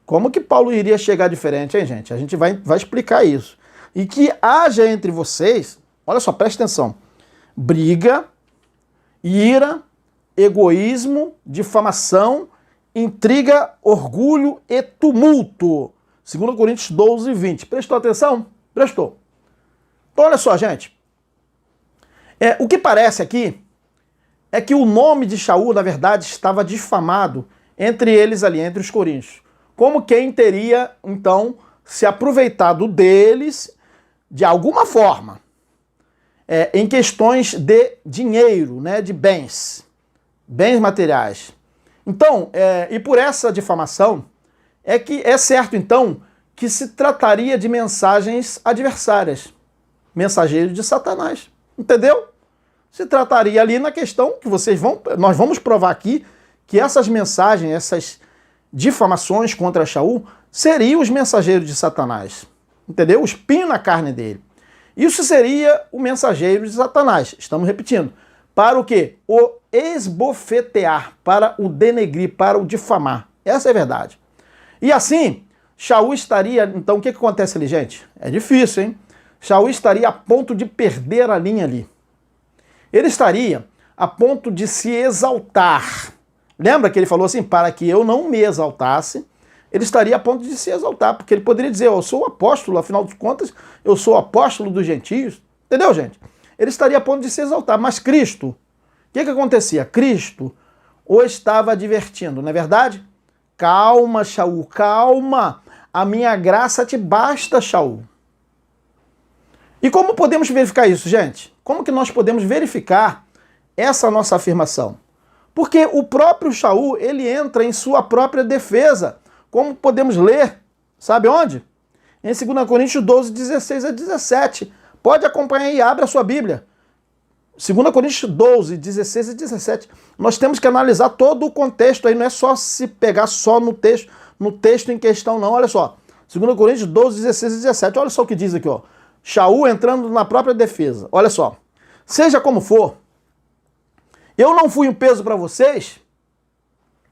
[SPEAKER 1] Como que Paulo iria chegar diferente, hein, gente? A gente vai explicar isso. E que haja entre vocês, olha só, presta atenção, briga, ira, egoísmo, difamação, intriga, orgulho e tumulto. 2 Coríntios 12, 20. Prestou atenção? Prestou. Então, olha só, gente. O que parece aqui é que o nome de Shaul, na verdade, estava difamado entre eles ali, entre os coríntios. Como quem teria, então, se aproveitado deles de alguma forma, em questões de dinheiro, né, de bens materiais. Então, e por essa difamação, é certo, então, que se trataria de mensagens adversárias, mensageiros de Satanás, entendeu? Se trataria ali na questão que nós vamos provar aqui, que essas mensagens, essas difamações contra Shaul, seriam os mensageiros de Satanás, entendeu? O espinho na carne dele. Isso seria o mensageiro de Satanás, estamos repetindo. Para o quê? O esbofetear, para o denegrir, para o difamar. Essa é a verdade. E assim, Shaul estaria, então o que acontece ali, gente? É difícil, hein? Shaul estaria a ponto de perder a linha ali. Ele estaria a ponto de se exaltar. Lembra que ele falou assim, para que eu não me exaltasse? Ele estaria a ponto de se exaltar, porque ele poderia dizer, eu sou o apóstolo, afinal de contas, eu sou o apóstolo dos gentios. Entendeu, gente? Ele estaria a ponto de se exaltar. Mas Cristo, o que acontecia? Cristo o estava advertindo, não é verdade? Calma, Shaul, calma. A minha graça te basta, Shaul. E como podemos verificar isso, gente? Como que nós podemos verificar essa nossa afirmação? Porque o próprio Shaul, ele entra em sua própria defesa. Como podemos ler, sabe onde? Em 2 Coríntios 12, 16 a 17. Pode acompanhar e abre a sua Bíblia. 2 Coríntios 12, 16 e 17. Nós temos que analisar todo o contexto aí, não é só se pegar só no texto em questão, não. Olha só. 2 Coríntios 12, 16 e 17. Olha só o que diz aqui, ó. Shaul entrando na própria defesa. Olha só. Seja como for, eu não fui um peso para vocês.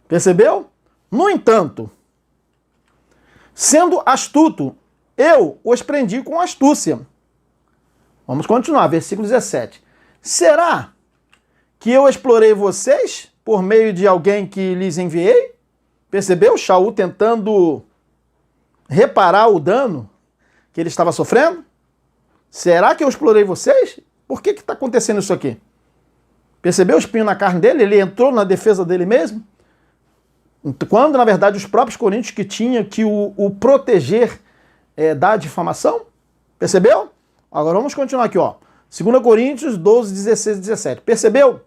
[SPEAKER 1] Percebeu? No entanto, sendo astuto, eu os prendi com astúcia. Vamos continuar, versículo 17. Será que eu explorei vocês por meio de alguém que lhes enviei? Percebeu? Shaul tentando reparar o dano que ele estava sofrendo? Será que eu explorei vocês? Por que está acontecendo isso aqui? Percebeu o espinho na carne dele? Ele entrou na defesa dele mesmo? Quando, na verdade, os próprios coríntios que tinham que o proteger da difamação? Percebeu? Agora vamos continuar aqui, ó. 2 Coríntios 12, 16 e 17. Percebeu?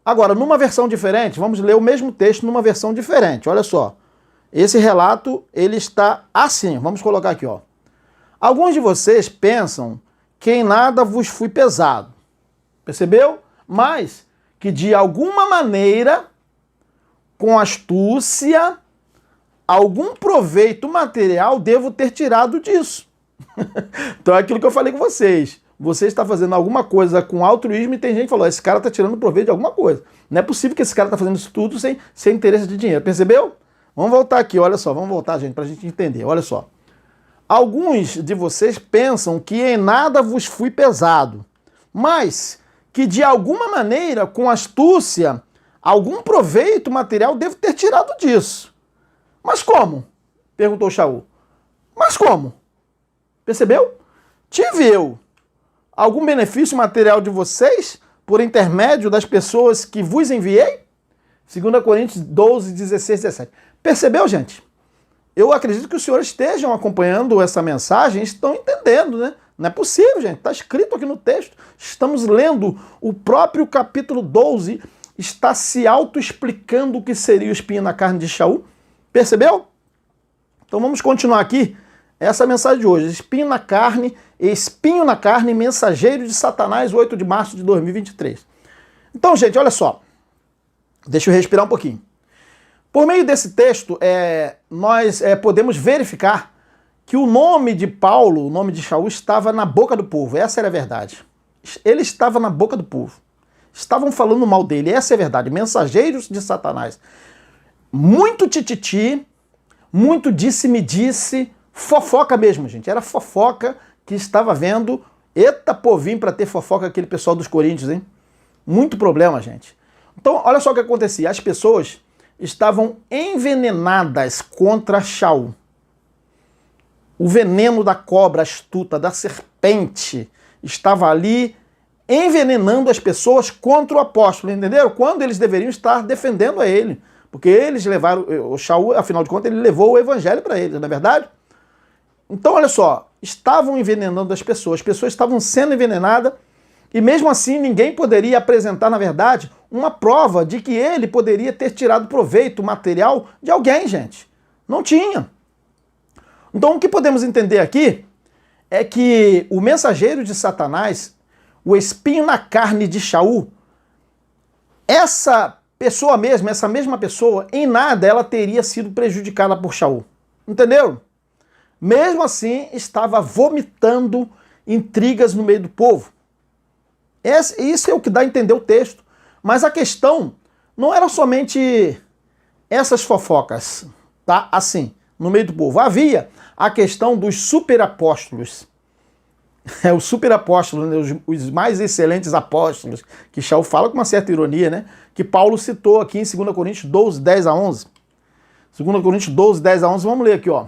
[SPEAKER 1] Agora, numa versão diferente, vamos ler o mesmo texto numa versão diferente. Olha só. Esse relato, ele está assim. Vamos colocar aqui, ó. Alguns de vocês pensam que em nada vos fui pesado. Percebeu? Mas que de alguma maneira, com astúcia, algum proveito material devo ter tirado disso. Então é aquilo que eu falei com vocês. Você está fazendo alguma coisa com altruísmo e tem gente que falou, esse cara está tirando proveito de alguma coisa. Não é possível que esse cara está fazendo isso tudo sem interesse de dinheiro. Percebeu? Vamos voltar aqui, olha só. Vamos voltar, gente, para a gente entender. Olha só. Alguns de vocês pensam que em nada vos fui pesado, mas que de alguma maneira, com astúcia, algum proveito material devo ter tirado disso. Mas como? Perguntou Shaul. Mas como? Percebeu? Tive eu algum benefício material de vocês por intermédio das pessoas que vos enviei? 2 Coríntios 12, 16 e 17. Percebeu, gente? eu acredito que os senhores estejam acompanhando essa mensagem e estão entendendo, né? Não é possível, gente. Está escrito aqui no texto. Estamos lendo o próprio capítulo 12. Está se auto-explicando o que seria o espinho na carne de Shaul. Percebeu? Então vamos continuar aqui essa mensagem de hoje. Espinho na carne, mensageiro de Satanás, 8 de março de 2023. Então, gente, olha só. Deixa eu respirar um pouquinho. Por meio desse texto, nós podemos verificar que o nome de Paulo, o nome de Shaul, estava na boca do povo. Essa era a verdade. Ele estava na boca do povo. Estavam falando mal dele. Essa é a verdade. Mensageiros de Satanás. Muito tititi, muito disse-me-disse, fofoca mesmo, gente. Era fofoca que estava vendo. Eita povinho para ter fofoca aquele pessoal dos Coríntios, hein? Muito problema, gente. Então, olha só o que acontecia. As pessoas estavam envenenadas contra Shaul. O veneno da cobra astuta, da serpente, estava ali envenenando as pessoas contra o apóstolo, entenderam? Quando eles deveriam estar defendendo a ele. Porque eles levaram, o Shaul, afinal de contas, ele levou o evangelho para eles, não é verdade? Então, olha só, estavam envenenando as pessoas estavam sendo envenenadas, e mesmo assim ninguém poderia apresentar, na verdade, uma prova de que ele poderia ter tirado proveito material de alguém, gente. Não tinha. Então o que podemos entender aqui é que o mensageiro de Satanás, o espinho na carne de Shaul, essa pessoa mesmo, essa mesma pessoa, em nada ela teria sido prejudicada por Shaul. Entenderam? Mesmo assim, estava vomitando intrigas no meio do povo. Isso é o que dá a entender o texto. Mas a questão não era somente essas fofocas, tá? Assim, no meio do povo. Havia a questão dos superapóstolos. Os superapóstolos, né? Os mais excelentes apóstolos, que Shaul fala com uma certa ironia, né? Que Paulo citou aqui em 2 Coríntios 12, 10 a 11. 2 Coríntios 12, 10 a 11, vamos ler aqui, ó.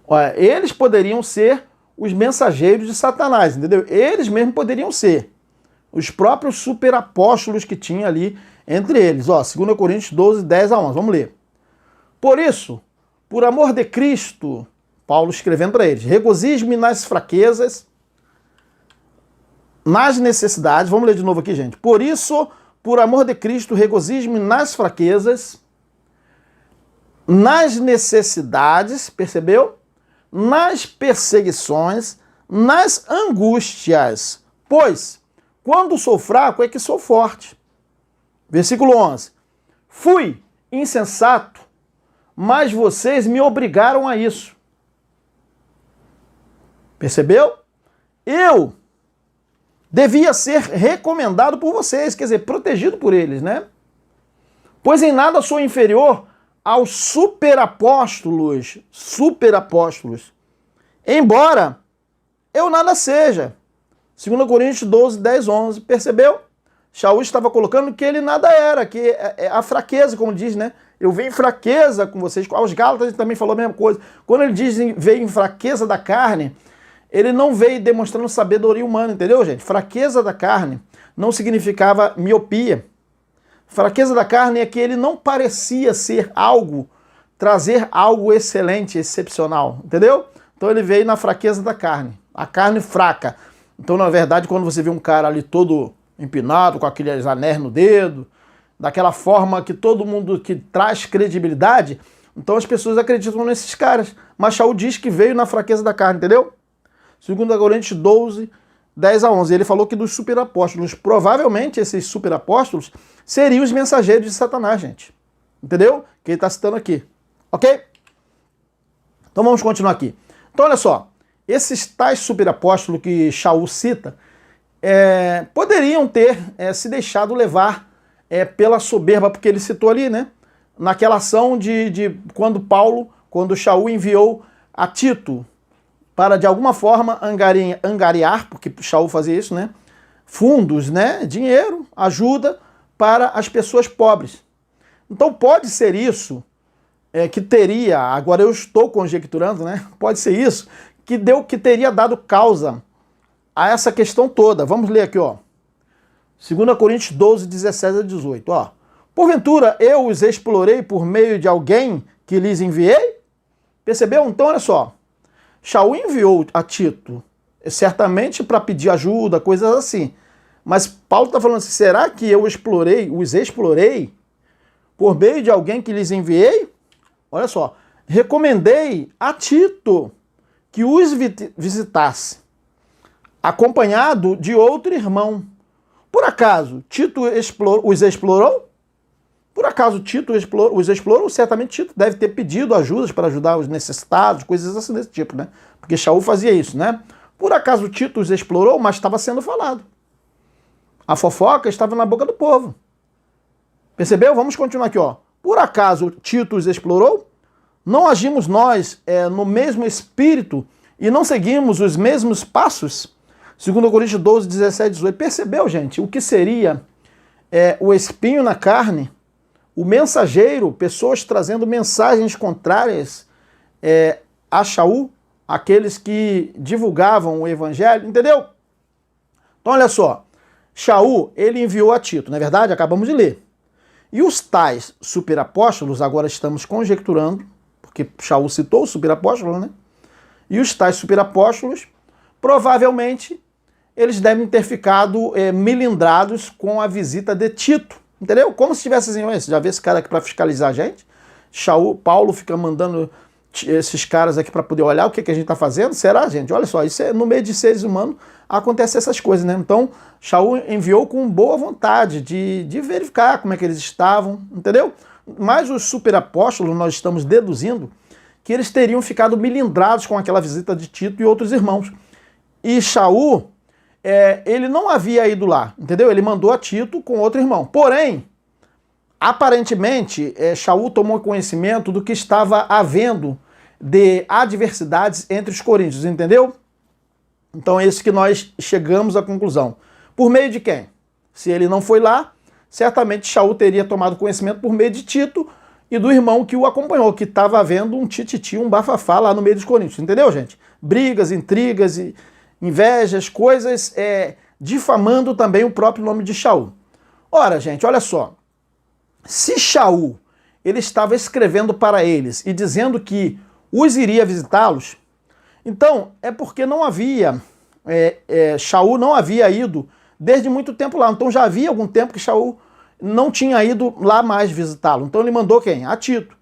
[SPEAKER 1] Olha, eles poderiam ser os mensageiros de Satanás, entendeu? Eles mesmos poderiam ser os próprios superapóstolos que tinha ali entre eles. Ó, 2 Coríntios 12, 10 a 11, vamos ler. Por isso, por amor de Cristo, Paulo escrevendo para eles, regozijo-me nas fraquezas, nas necessidades, vamos ler de novo aqui, gente. Por isso, por amor de Cristo, regozijo-me nas fraquezas, nas necessidades, percebeu? Nas perseguições, nas angústias, pois quando sou fraco é que sou forte. Versículo 11. Fui insensato, mas vocês me obrigaram a isso. Percebeu? Eu devia ser recomendado por vocês, quer dizer, protegido por eles, né? Pois em nada sou inferior aos superapóstolos, embora eu nada seja. 2 Coríntios 12, 10, 11, percebeu? Shaul estava colocando que ele nada era, que é a fraqueza, como diz, né? Eu venho em fraqueza com vocês. Aos Gálatas ele também falou a mesma coisa. Quando ele diz veio em fraqueza da carne, ele não veio demonstrando sabedoria humana, entendeu, gente? Fraqueza da carne não significava miopia. Fraqueza da carne é que ele não parecia ser algo, trazer algo excelente, excepcional, entendeu? Então ele veio na fraqueza da carne, a carne fraca. Então, na verdade, quando você vê um cara ali todo empinado, com aqueles anéis no dedo, daquela forma que todo mundo que traz credibilidade, então as pessoas acreditam nesses caras. Mas Shaul diz que veio na fraqueza da carne, entendeu? 2 Coríntios 12, 10 a 11. Ele falou que dos superapóstolos, provavelmente esses superapóstolos seriam os mensageiros de Satanás, gente. Entendeu? Que ele está citando aqui. Ok? Então vamos continuar aqui. Então olha só, esses tais superapóstolos que Shaul cita, poderiam ter se deixado levar pela soberba, porque ele citou ali, né? Naquela ação de quando Shaul enviou a Tito para, de alguma forma, angariar, porque Shaul fazia isso, né? Fundos, né? Dinheiro, ajuda para as pessoas pobres. Então pode ser isso que teria, agora eu estou conjecturando, né? Pode ser isso que teria dado causa a essa questão toda. Vamos ler aqui, ó. 2 Coríntios 12, 17 a 18, ó. Porventura eu os explorei por meio de alguém que lhes enviei? Percebeu? Então, olha só. Shaul enviou a Tito, certamente para pedir ajuda, coisas assim. Mas Paulo está falando assim, será que eu os explorei por meio de alguém que lhes enviei? Olha só, recomendei a Tito que os visitasse, acompanhado de outro irmão. Por acaso, Tito os explorou? Por acaso Tito os explorou? Certamente Tito deve ter pedido ajudas para ajudar os necessitados, coisas assim desse tipo, né? Porque Shaul fazia isso, né? Por acaso Tito os explorou? Mas estava sendo falado. A fofoca estava na boca do povo. Percebeu? Vamos continuar aqui, ó. Por acaso Tito os explorou? Não agimos nós no mesmo espírito e não seguimos os mesmos passos? 2 Coríntios 12, 17, 18. Percebeu, gente, o que seria o espinho na carne? O mensageiro, pessoas trazendo mensagens contrárias a Shaul, aqueles que divulgavam o evangelho, entendeu? Então, olha só, Shaul, ele enviou a Tito, não é verdade? Acabamos de ler. E os tais superapóstolos, agora estamos conjecturando, porque Shaul citou o superapóstolo, né? E os tais superapóstolos, provavelmente, eles devem ter ficado melindrados com a visita de Tito, entendeu? Como se tivesse assim, já vê esse cara aqui para fiscalizar a gente? Paulo fica mandando esses caras aqui para poder olhar o que a gente está fazendo? Será, gente? Olha só, isso no meio de seres humanos acontece essas coisas, né? Então, Shaul enviou com boa vontade de verificar como é que eles estavam, entendeu? Mas os superapóstolos, nós estamos deduzindo que eles teriam ficado melindrados com aquela visita de Tito e outros irmãos. E Shaul, ele não havia ido lá, entendeu? Ele mandou a Tito com outro irmão. Porém, aparentemente, Shaul tomou conhecimento do que estava havendo de adversidades entre os coríntios, entendeu? Então é isso que nós chegamos à conclusão. Por meio de quem? Se ele não foi lá, certamente Shaul teria tomado conhecimento por meio de Tito e do irmão que o acompanhou, que estava havendo um tititi, um bafafá lá no meio dos coríntios, entendeu, gente? Brigas, intrigas, invejas, coisas difamando também o próprio nome de Shaul. Ora, gente, olha só. Se Shaul ele estava escrevendo para eles e dizendo que os iria visitá-los, então é porque não havia, Shaul não havia ido desde muito tempo lá. Então já havia algum tempo que Shaul não tinha ido lá mais visitá-lo. Então ele mandou quem? A Tito.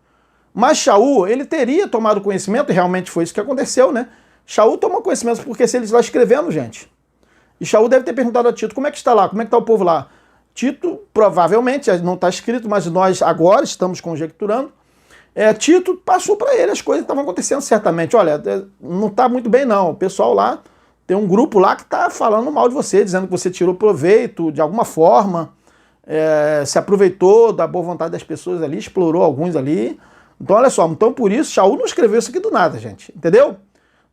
[SPEAKER 1] Mas Shaul, ele teria tomado conhecimento, e realmente foi isso que aconteceu, né? Shaul tomou conhecimento porque se ele está escrevendo, gente. E Shaul deve ter perguntado a Tito, como é que está lá? Como é que está o povo lá? Tito, provavelmente, não está escrito, mas nós agora estamos conjecturando, Tito passou para ele as coisas que estavam acontecendo certamente. Olha, não está muito bem não, o pessoal lá, tem um grupo lá que está falando mal de você, dizendo que você tirou proveito de alguma forma, se aproveitou da boa vontade das pessoas ali, explorou alguns ali. Então, olha só, então por isso, Shaul não escreveu isso aqui do nada, gente, entendeu?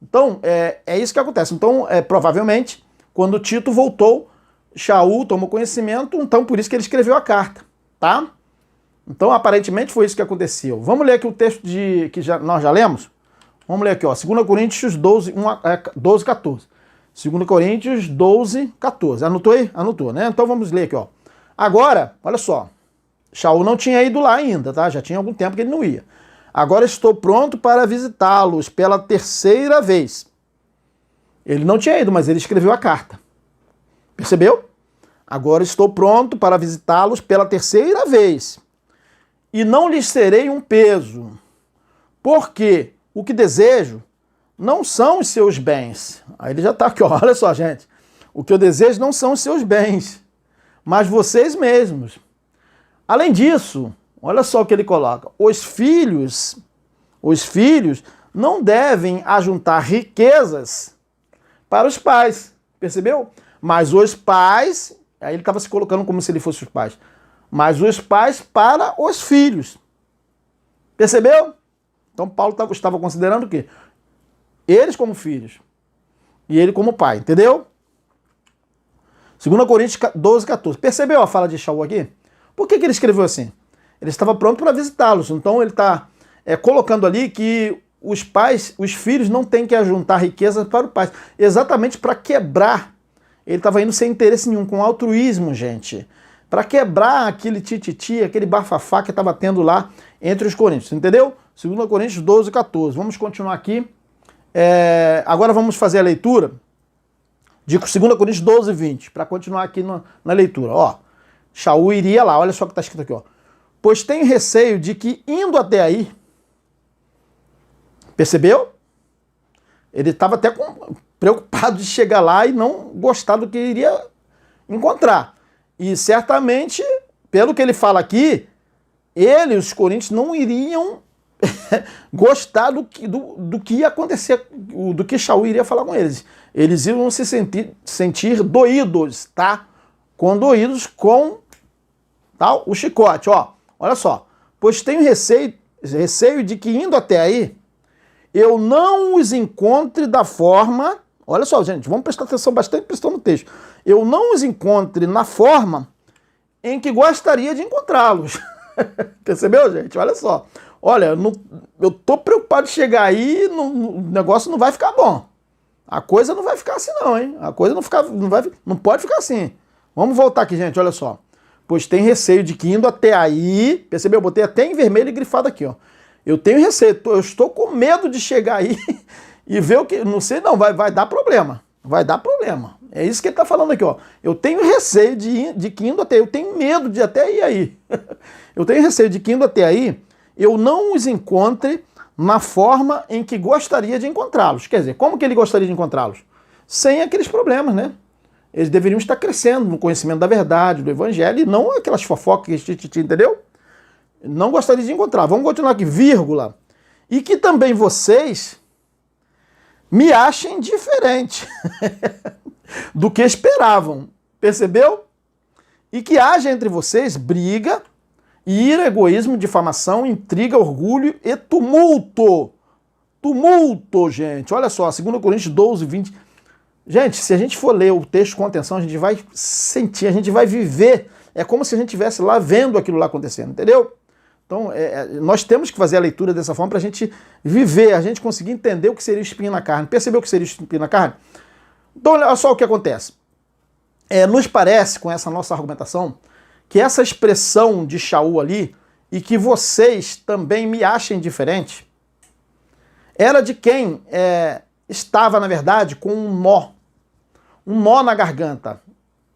[SPEAKER 1] Então, é isso que acontece. Então, provavelmente, quando Tito voltou, Shaul tomou conhecimento, então por isso que ele escreveu a carta, tá? Então, aparentemente, foi isso que aconteceu. Vamos ler aqui o texto que nós já lemos? Vamos ler aqui, ó, 2 Coríntios 12, 14. 2 Coríntios 12, 14. Anotou aí? Anotou, né? Então vamos ler aqui, ó. Agora, olha só, Shaul não tinha ido lá ainda, tá? Já tinha algum tempo que ele não ia. Agora estou pronto para visitá-los pela terceira vez. Ele não tinha ido, mas ele escreveu a carta. Percebeu? Agora estou pronto para visitá-los pela terceira vez. E não lhes serei um peso, porque o que desejo não são os seus bens. Aí ele já está aqui, ó, olha só, gente. O que eu desejo não são os seus bens, mas vocês mesmos. Além disso, olha só o que ele coloca. Os filhos não devem ajuntar riquezas para os pais. Percebeu? Mas os pais, aí ele estava se colocando como se ele fosse os pais, mas os pais para os filhos. Percebeu? Então Paulo estava considerando o quê? Eles como filhos e ele como pai, entendeu? 2 Coríntios 12, 14. Percebeu a fala de Shaul aqui? Por que ele escreveu assim? Ele estava pronto para visitá-los. Então ele está colocando ali que os pais, os filhos não têm que ajuntar riquezas para o pai. Exatamente para quebrar. Ele estava indo sem interesse nenhum, com altruísmo, gente. Para quebrar aquele tititi, aquele bafafá que estava tendo lá entre os coríntios. Entendeu? 2 Coríntios 12, 14. Vamos continuar aqui. Agora vamos fazer a leitura de 2 Coríntios 12, 20, para continuar aqui na leitura. Ó, Shaul iria lá, olha só o que está escrito aqui, ó. Pois tenho receio de que indo até aí, percebeu? Ele estava até preocupado de chegar lá e não gostar do que iria encontrar. E certamente, pelo que ele fala aqui, os coríntios, não iriam gostar do que ia acontecer, do que Shaul iria falar com eles. Eles iam se sentir doídos, tá? Condoídos com o chicote, ó. Olha só. Pois tenho receio de que indo até aí, eu não os encontre da forma... Olha só, gente, vamos prestar atenção bastante no texto. Eu não os encontre na forma em que gostaria de encontrá-los. Percebeu, gente? Olha só. Olha, eu tô preocupado de chegar aí, o negócio não vai ficar bom. A coisa não vai ficar assim não, hein? A coisa não pode ficar assim. Vamos voltar aqui, gente, olha só. Pois tem receio de que indo até aí, percebeu? Eu botei até em vermelho e grifado aqui, ó. Eu tenho receio, eu estou com medo de chegar aí e ver o que, não sei não, vai dar problema. Vai dar problema. É isso que ele está falando aqui, ó. Eu tenho receio de que indo até aí, eu tenho medo de até ir aí. Eu tenho receio de que indo até aí, eu não os encontre na forma em que gostaria de encontrá-los. Quer dizer, como que ele gostaria de encontrá-los? Sem aqueles problemas, né? Eles deveriam estar crescendo no conhecimento da verdade, do evangelho, e não aquelas fofocas, entendeu? Não gostaria de encontrar. Vamos continuar aqui, vírgula. E que também vocês me achem diferente do que esperavam. Percebeu? E que haja entre vocês briga, ira, egoísmo, difamação, intriga, orgulho e tumulto. Tumulto, gente. Olha só, 2 Coríntios 12, 20. Gente, se a gente for ler o texto com atenção, a gente vai sentir, a gente vai viver. É como se a gente estivesse lá vendo aquilo lá acontecendo, entendeu? Então, nós temos que fazer a leitura dessa forma para a gente viver, a gente conseguir entender o que seria o espinho na carne. Percebeu o que seria o espinho na carne? Então, olha só o que acontece. Nos parece, com essa nossa argumentação, que essa expressão de Shaul ali, e que vocês também me achem diferente, era de quem estava, na verdade, com um nó na garganta,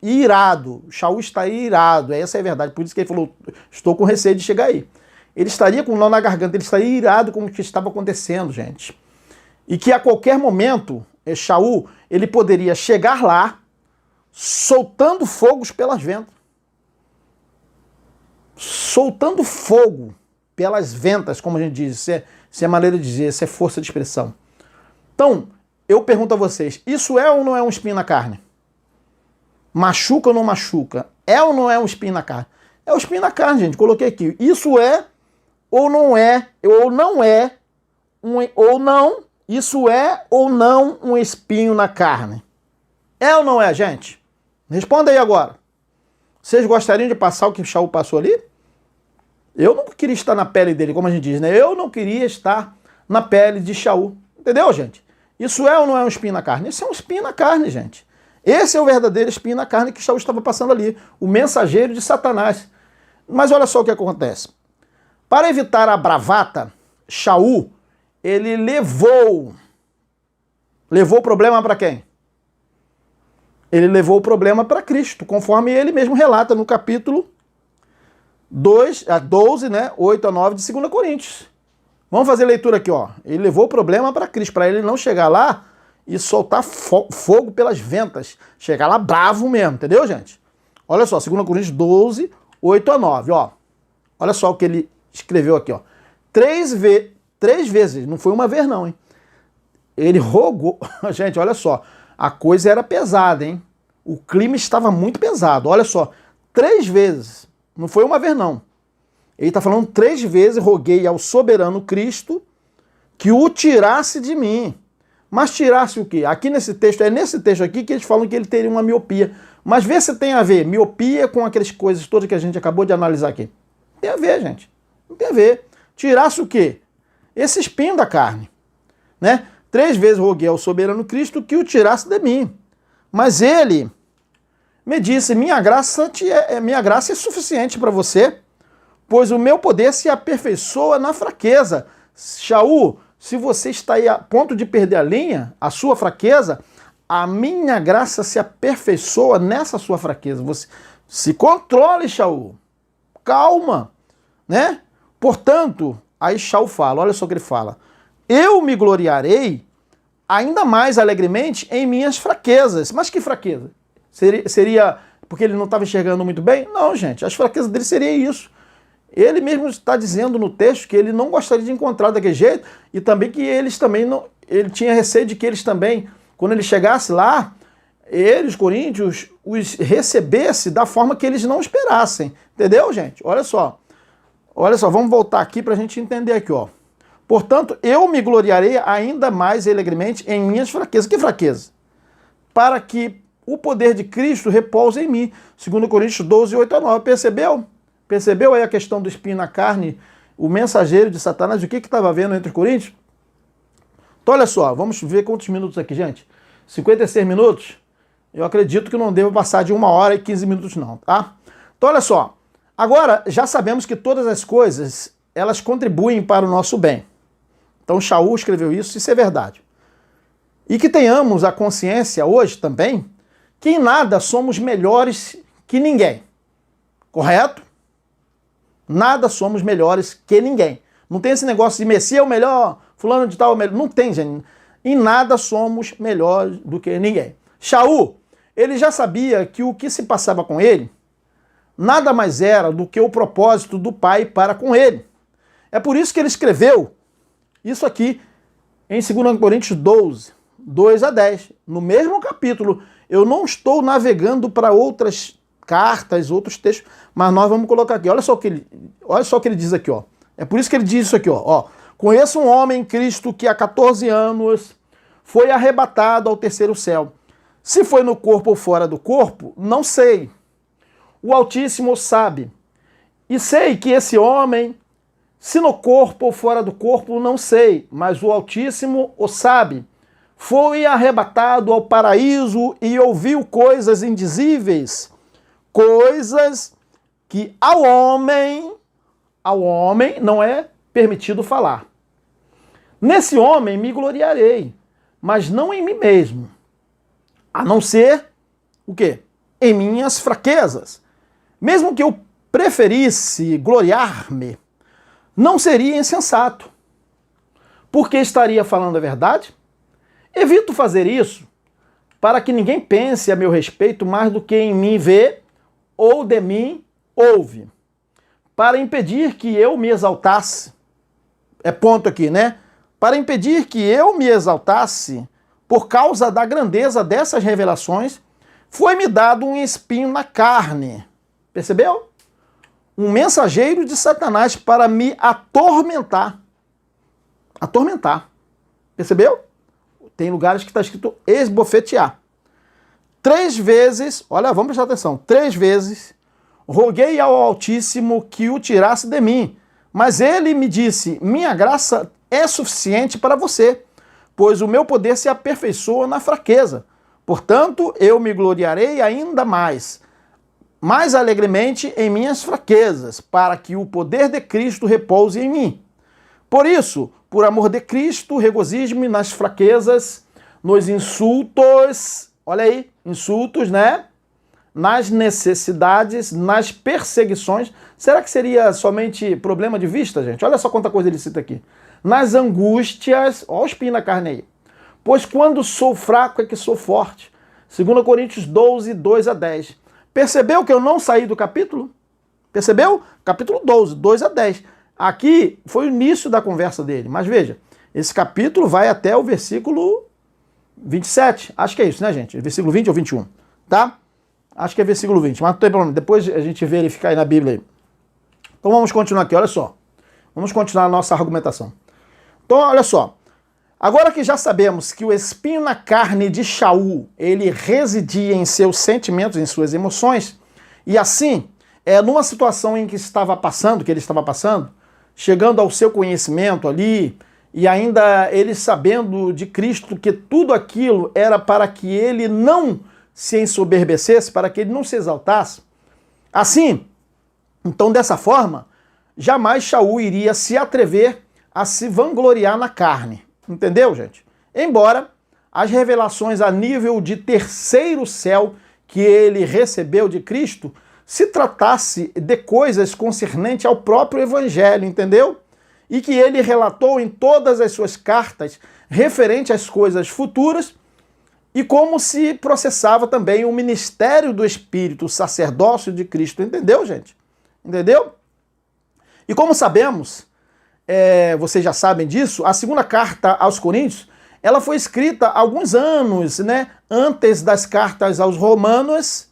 [SPEAKER 1] irado. Shaul está irado, essa é a verdade, por isso que ele falou, estou com receio de chegar aí. Ele estaria com um nó na garganta, ele estaria irado com o que estava acontecendo, gente. E que a qualquer momento, Shaul, ele poderia chegar lá, soltando fogos pelas ventas. Soltando fogo pelas ventas, como a gente diz, isso é maneira de dizer, isso é força de expressão. Então, eu pergunto a vocês, isso é ou não é um espinho na carne? Machuca ou não machuca? É ou não é um espinho na carne? É um espinho na carne, gente, coloquei aqui. Isso é ou não é, isso é ou não um espinho na carne? É ou não é, gente? Responda aí agora. Vocês gostariam de passar o que Shaul passou ali? Eu não queria estar na pele dele, como a gente diz, né? Eu não queria estar na pele de Shaul. Entendeu, gente? Isso é ou não é um espinho na carne? Isso é um espinho na carne, gente. Esse é o verdadeiro espinho na carne que Shaul estava passando ali. O mensageiro de Satanás. Mas olha só o que acontece. Para evitar a bravata, Shaul, ele levou o problema para quem? Ele levou o problema para Cristo, conforme ele mesmo relata no capítulo 12, né, 8 a 9 de 2 Coríntios. Vamos fazer a leitura aqui, ó. Ele levou o problema para Cristo, para ele não chegar lá e soltar fogo pelas ventas. Chegar lá bravo mesmo, entendeu, gente? Olha só, 2 Coríntios 12, 8 a 9, ó. Olha só o que ele escreveu aqui, ó. Três vezes, não foi uma vez não, hein? Ele rogou, gente, olha só. A coisa era pesada, hein? O clima estava muito pesado. Olha só, 3 vezes. Não foi uma vez, não. Ele está falando 3 vezes, roguei ao soberano Cristo que o tirasse de mim. Mas tirasse o quê? Aqui nesse texto, é nesse texto aqui que eles falam que ele teria uma miopia. Mas vê se tem a ver miopia com aquelas coisas todas que a gente acabou de analisar aqui. Não tem a ver, gente. Não tem a ver. Tirasse o quê? Esse espinho da carne. Né? 3 vezes roguei ao soberano Cristo que o tirasse de mim. Mas ele me disse, minha graça é suficiente para você, pois o meu poder se aperfeiçoa na fraqueza. Shaul, se você está aí a ponto de perder a linha, a sua fraqueza, a minha graça se aperfeiçoa nessa sua fraqueza. Você se controle, Shaul. Calma, né? Portanto, aí Shaul fala, olha só o que ele fala. Eu me gloriarei ainda mais alegremente em minhas fraquezas. Mas que fraqueza? Seria porque ele não estava enxergando muito bem? Não, gente, as fraquezas dele seria isso. Ele mesmo está dizendo no texto que ele não gostaria de encontrar daquele jeito e também que eles também não... Ele tinha receio de que eles também, quando ele chegasse lá, eles, os coríntios, os recebesse da forma que eles não esperassem. Entendeu, gente? Olha só. Olha só, vamos voltar aqui para a gente entender aqui, ó. Portanto, eu me gloriarei ainda mais alegremente em minhas fraquezas. Que fraqueza? Para que o poder de Cristo repouse em mim. 2 Coríntios 12, 8 a 9. Percebeu? Percebeu aí a questão do espinho na carne, o mensageiro de Satanás, o que estava havendo entre os coríntios? Então, olha só, vamos ver quantos minutos aqui, gente. 56 minutos? Eu acredito que não devo passar de 1 hora e 15 minutos, não, tá? Então, olha só. Agora, já sabemos que todas as coisas, elas contribuem para o nosso bem. Então, Shaul escreveu isso é verdade. E que tenhamos a consciência hoje também que em nada somos melhores que ninguém. Correto? Nada somos melhores que ninguém. Não tem esse negócio de Messias é o melhor, fulano de tal é o melhor. Não tem, gente. Em nada somos melhores do que ninguém. Shaul, ele já sabia que o que se passava com ele nada mais era do que o propósito do Pai para com ele. É por isso que ele escreveu isso aqui em 2 Coríntios 12, 2 a 10. No mesmo capítulo, eu não estou navegando para outras cartas, outros textos, mas nós vamos colocar aqui. Olha só o que ele diz aqui, ó. É por isso que ele diz isso aqui, ó. Conheço um homem em Cristo que há 14 anos foi arrebatado ao terceiro céu. Se foi no corpo ou fora do corpo, não sei. O Altíssimo sabe. E sei que esse homem, se no corpo ou fora do corpo, não sei, mas o Altíssimo o sabe. Foi arrebatado ao paraíso e ouviu coisas indizíveis, coisas que ao homem não é permitido falar. Nesse homem me gloriarei, mas não em mim mesmo, a não ser o quê? Em minhas fraquezas. Mesmo que eu preferisse gloriar-me, não seria insensato, porque estaria falando a verdade. Evito fazer isso para que ninguém pense a meu respeito mais do que em mim vê ou de mim ouve, para impedir que eu me exaltasse. É ponto aqui, né? Para impedir que eu me exaltasse por causa da grandeza dessas revelações, foi-me dado um espinho na carne. Percebeu? Um mensageiro de Satanás para me atormentar. Atormentar. Percebeu? Tem lugares que está escrito esbofetear. 3 vezes, olha, vamos prestar atenção, 3 vezes roguei ao Altíssimo que o tirasse de mim, mas ele me disse, minha graça é suficiente para você, pois o meu poder se aperfeiçoa na fraqueza. Portanto, eu me gloriarei ainda mais alegremente em minhas fraquezas, para que o poder de Cristo repouse em mim. Por isso, por amor de Cristo, regozijo-me nas fraquezas, nos insultos, olha aí, insultos, né? Nas necessidades, nas perseguições. Será que seria somente problema de vista, gente? Olha só quanta coisa ele cita aqui. Nas angústias, olha o espinho na carne aí. Pois quando sou fraco é que sou forte. 2 Coríntios 12, 2 a 10. Percebeu que eu não saí do capítulo? Percebeu? Capítulo 12, 2 a 10. Aqui foi o início da conversa dele. Mas veja, esse capítulo vai até o versículo 27. Acho que é isso, né, gente? Versículo 20 ou 21, tá? Acho que é versículo 20, mas não tem problema. Depois a gente verifica aí na Bíblia. Então vamos continuar aqui, olha só. Vamos continuar a nossa argumentação. Então, olha só. Agora que já sabemos que o espinho na carne de Shaul, ele residia em seus sentimentos, em suas emoções, e assim, numa situação em que ele estava passando, chegando ao seu conhecimento ali, e ainda ele sabendo de Cristo que tudo aquilo era para que ele não se ensoberbecesse, para que ele não se exaltasse. Assim, então dessa forma, jamais Shaul iria se atrever a se vangloriar na carne. Entendeu, gente? Embora as revelações a nível de terceiro céu que ele recebeu de Cristo se tratasse de coisas concernentes ao próprio evangelho, entendeu? E que ele relatou em todas as suas cartas referente às coisas futuras e como se processava também o ministério do Espírito, o sacerdócio de Cristo, entendeu, gente? Entendeu? E como sabemos, vocês já sabem disso, a segunda carta aos Coríntios, ela foi escrita alguns anos, né, antes das cartas aos Romanos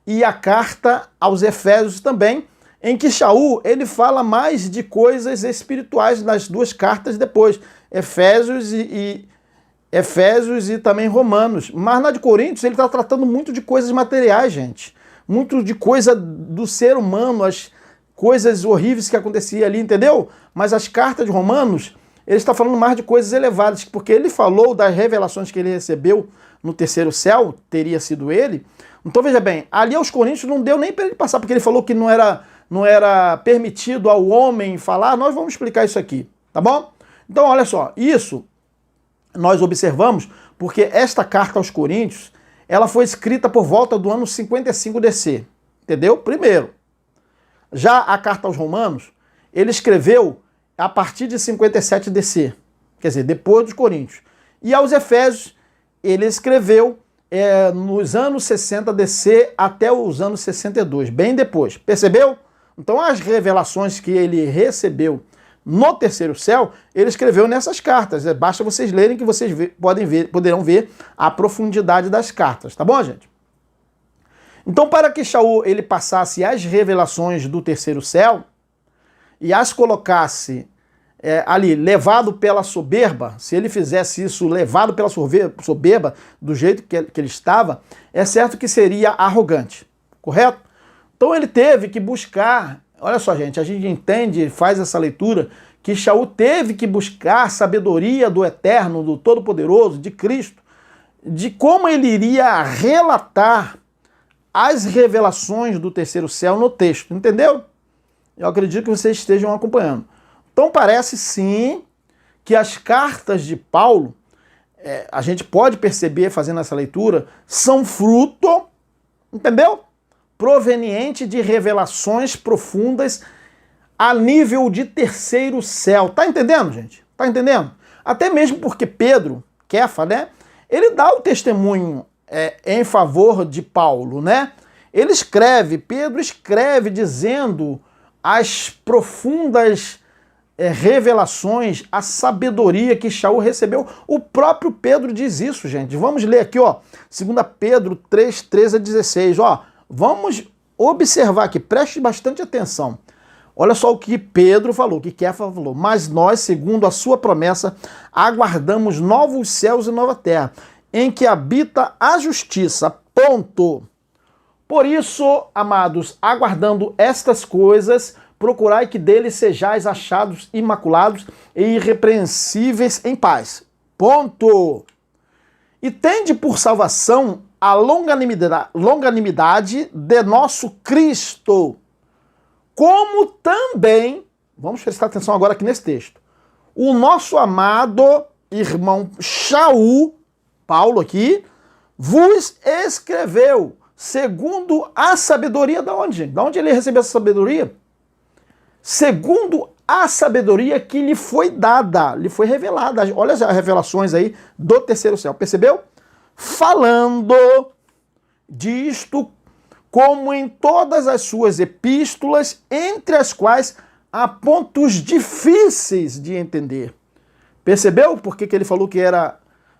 [SPEAKER 1] e a carta aos Efésios também, em que Shaul, ele fala mais de coisas espirituais nas duas cartas depois, Efésios e também Romanos. Mas na de Coríntios ele está tratando muito de coisas materiais, gente. Muito de coisa do ser humano, as coisas horríveis que acontecia ali, entendeu? Mas as cartas de Romanos, ele está falando mais de coisas elevadas, porque ele falou das revelações que ele recebeu no terceiro céu, teria sido ele. Então veja bem, ali aos Coríntios não deu nem para ele passar, porque ele falou que não era permitido ao homem falar. Nós vamos explicar isso aqui, tá bom? Então olha só, isso nós observamos porque esta carta aos Coríntios, ela foi escrita por volta do ano 55 DC, entendeu? Primeiro. Já a carta aos Romanos, ele escreveu a partir de 57 DC, quer dizer, depois dos Coríntios. E aos Efésios, ele escreveu nos anos 60 DC até os anos 62, bem depois. Percebeu? Então as revelações que ele recebeu no terceiro céu, ele escreveu nessas cartas. Basta vocês lerem que vocês poderão ver a profundidade das cartas, tá bom, gente? Então, para que Shaul ele passasse as revelações do terceiro céu e as colocasse ali, levado pela soberba, se ele fizesse isso levado pela soberba, do jeito que ele estava, é certo que seria arrogante, correto? Então ele teve que buscar, olha só gente, a gente entende, faz essa leitura, que Shaul teve que buscar a sabedoria do Eterno, do Todo-Poderoso, de Cristo, de como ele iria relatar as revelações do terceiro céu no texto, entendeu? Eu acredito que vocês estejam acompanhando. Então parece sim que as cartas de Paulo, a gente pode perceber fazendo essa leitura, são fruto, entendeu? Proveniente de revelações profundas a nível de terceiro céu. Tá entendendo, gente? Tá entendendo? Até mesmo porque Pedro, Kefa, né? Ele dá o testemunho em favor de Paulo, né? Pedro escreve dizendo as profundas revelações, a sabedoria que Shaul recebeu. O próprio Pedro diz isso, gente. Vamos ler aqui, ó, 2 Pedro 3, 13 a 16, ó. Vamos observar aqui, preste bastante atenção. Olha só o que Pedro falou, o que Kefa falou. Mas nós, segundo a sua promessa, aguardamos novos céus e nova terra, em que habita a justiça. Ponto. Por isso, amados, aguardando estas coisas, procurai que deles sejais achados imaculados e irrepreensíveis em paz. Ponto. E tende por salvação a longanimidade de nosso Cristo, como também, vamos prestar atenção agora aqui nesse texto, o nosso amado irmão Shaul, Paulo aqui, vos escreveu segundo a sabedoria da onde, gente? Da onde ele recebeu essa sabedoria? Segundo a sabedoria que lhe foi dada, lhe foi revelada. Olha as revelações aí do terceiro céu, percebeu? Falando disto como em todas as suas epístolas, entre as quais há pontos difíceis de entender. Percebeu por que ele falou que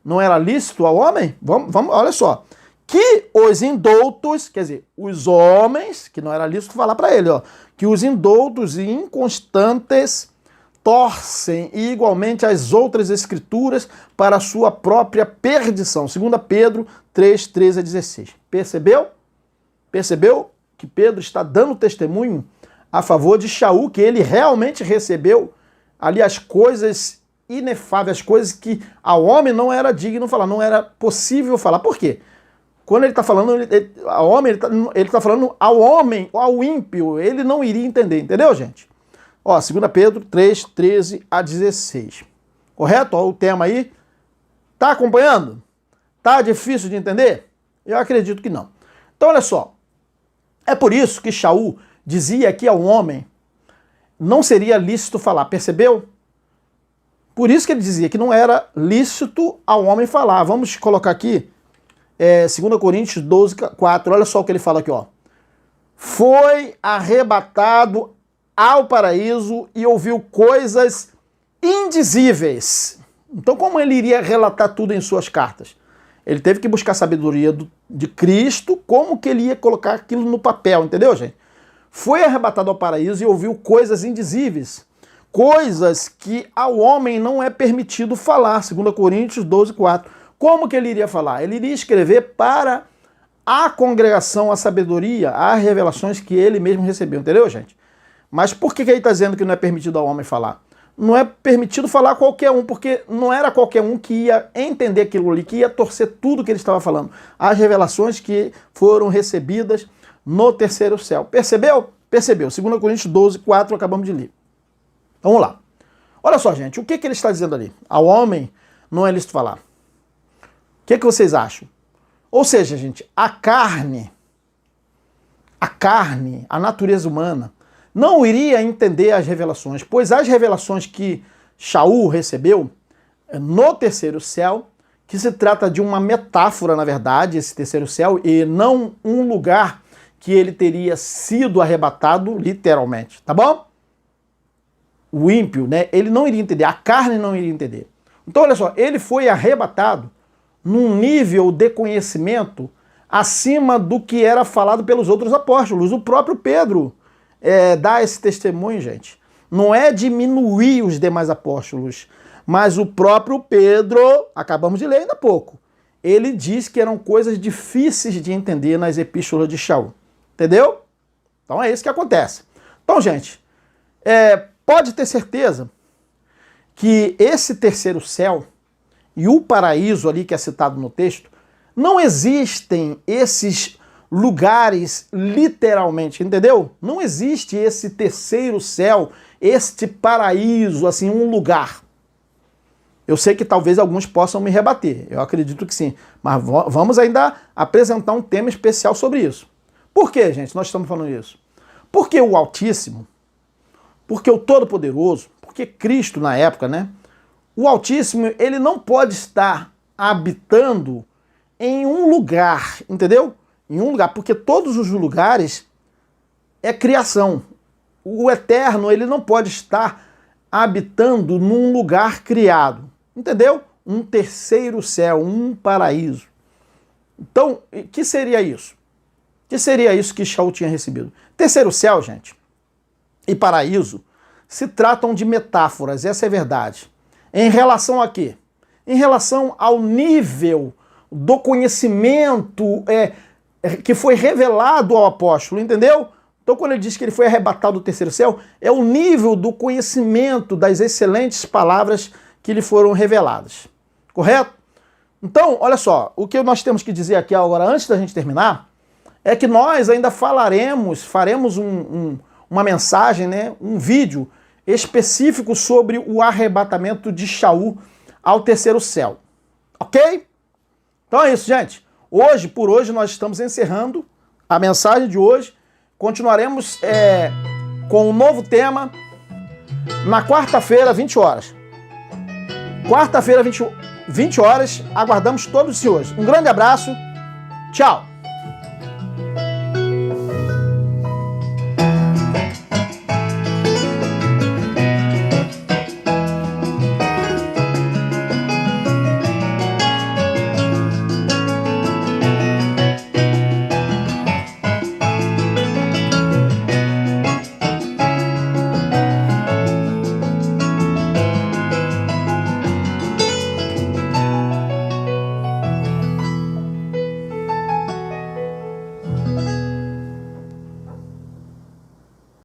[SPEAKER 1] não era lícito ao homem? Vamos, olha só. Que os indoutos, quer dizer, os homens, que não era lícito falar para ele, ó, que os indoutos e inconstantes torcem igualmente as outras escrituras para a sua própria perdição. 2 Pedro 3, 13 a 16. Percebeu? Percebeu que Pedro está dando testemunho a favor de Shaul, que ele realmente recebeu ali as coisas inefáveis, as coisas que ao homem não era digno falar, não era possível falar. Por quê? Quando ele está falando ao homem, ele está falando ao homem, ao ímpio, ele não iria entender, entendeu, gente? Ó, 2 Pedro 3, 13 a 16. Correto? Ó, o tema aí. Tá acompanhando? Tá difícil de entender? Eu acredito que não. Então, olha só. É por isso que Shaul dizia que ao homem não seria lícito falar. Percebeu? Por isso que ele dizia que não era lícito ao homem falar. Vamos colocar aqui 2 Coríntios 12, 4. Olha só o que ele fala aqui, ó. Foi arrebatado ao paraíso e ouviu coisas indizíveis. Então, como ele iria relatar tudo em suas cartas? Ele teve que buscar sabedoria de Cristo, como que ele ia colocar aquilo no papel, entendeu, gente? Foi arrebatado ao paraíso e ouviu coisas indizíveis, coisas que ao homem não é permitido falar, 2 Coríntios 12, 4. Como que ele iria falar? Ele iria escrever para a congregação, a sabedoria, as revelações que ele mesmo recebeu, entendeu, gente? Mas por que ele está dizendo que não é permitido ao homem falar? Não é permitido falar a qualquer um, porque não era qualquer um que ia entender aquilo ali, que ia torcer tudo que ele estava falando. As revelações que foram recebidas no terceiro céu. Percebeu? Percebeu. 2 Coríntios 12, 4, acabamos de ler. Vamos lá. Olha só, gente, o que ele está dizendo ali? Ao homem não é lícito falar. O que vocês acham? Ou seja, gente, a carne, a natureza humana, não iria entender as revelações, pois as revelações que Shaul recebeu no terceiro céu, que se trata de uma metáfora, na verdade, esse terceiro céu, e não um lugar que ele teria sido arrebatado literalmente, tá bom? O ímpio, né, ele não iria entender, a carne não iria entender. Então, olha só, ele foi arrebatado num nível de conhecimento acima do que era falado pelos outros apóstolos. O próprio Pedro dá esse testemunho, gente. Não é diminuir os demais apóstolos, mas o próprio Pedro, acabamos de ler ainda há pouco, ele diz que eram coisas difíceis de entender nas epístolas de Shaul. Entendeu? Então é isso que acontece. Então, gente, pode ter certeza que esse terceiro céu e o paraíso ali que é citado no texto, não existem esses lugares literalmente, entendeu? Não existe esse terceiro céu, este paraíso, assim, um lugar. Eu sei que talvez alguns possam me rebater, eu acredito que sim, mas vamos ainda apresentar um tema especial sobre isso. Por que, gente, nós estamos falando isso? Porque o Altíssimo, porque o Todo-Poderoso, porque Cristo na época, né? O Altíssimo, ele não pode estar habitando em um lugar, entendeu? Em um lugar, porque todos os lugares é criação. O Eterno, ele não pode estar habitando num lugar criado, entendeu? Um terceiro céu, um paraíso. Então, o que seria isso? O que seria isso que Shaul tinha recebido? Terceiro céu, gente, e paraíso se tratam de metáforas, essa é a verdade. Em relação a quê? Em relação ao nível do conhecimento que foi revelado ao apóstolo, entendeu? Então, quando ele diz que ele foi arrebatado do terceiro céu, é o nível do conhecimento das excelentes palavras que lhe foram reveladas. Correto? Então, olha só, o que nós temos que dizer aqui agora, antes da gente terminar, é que nós ainda faremos uma mensagem, né, um vídeo específico sobre o arrebatamento de Shaul ao terceiro céu. Ok? Então é isso, gente. Por hoje, nós estamos encerrando a mensagem de hoje. Continuaremos com um novo tema na quarta-feira, 20 horas. Quarta-feira, 20 horas. Aguardamos todos os senhores. Um grande abraço. Tchau.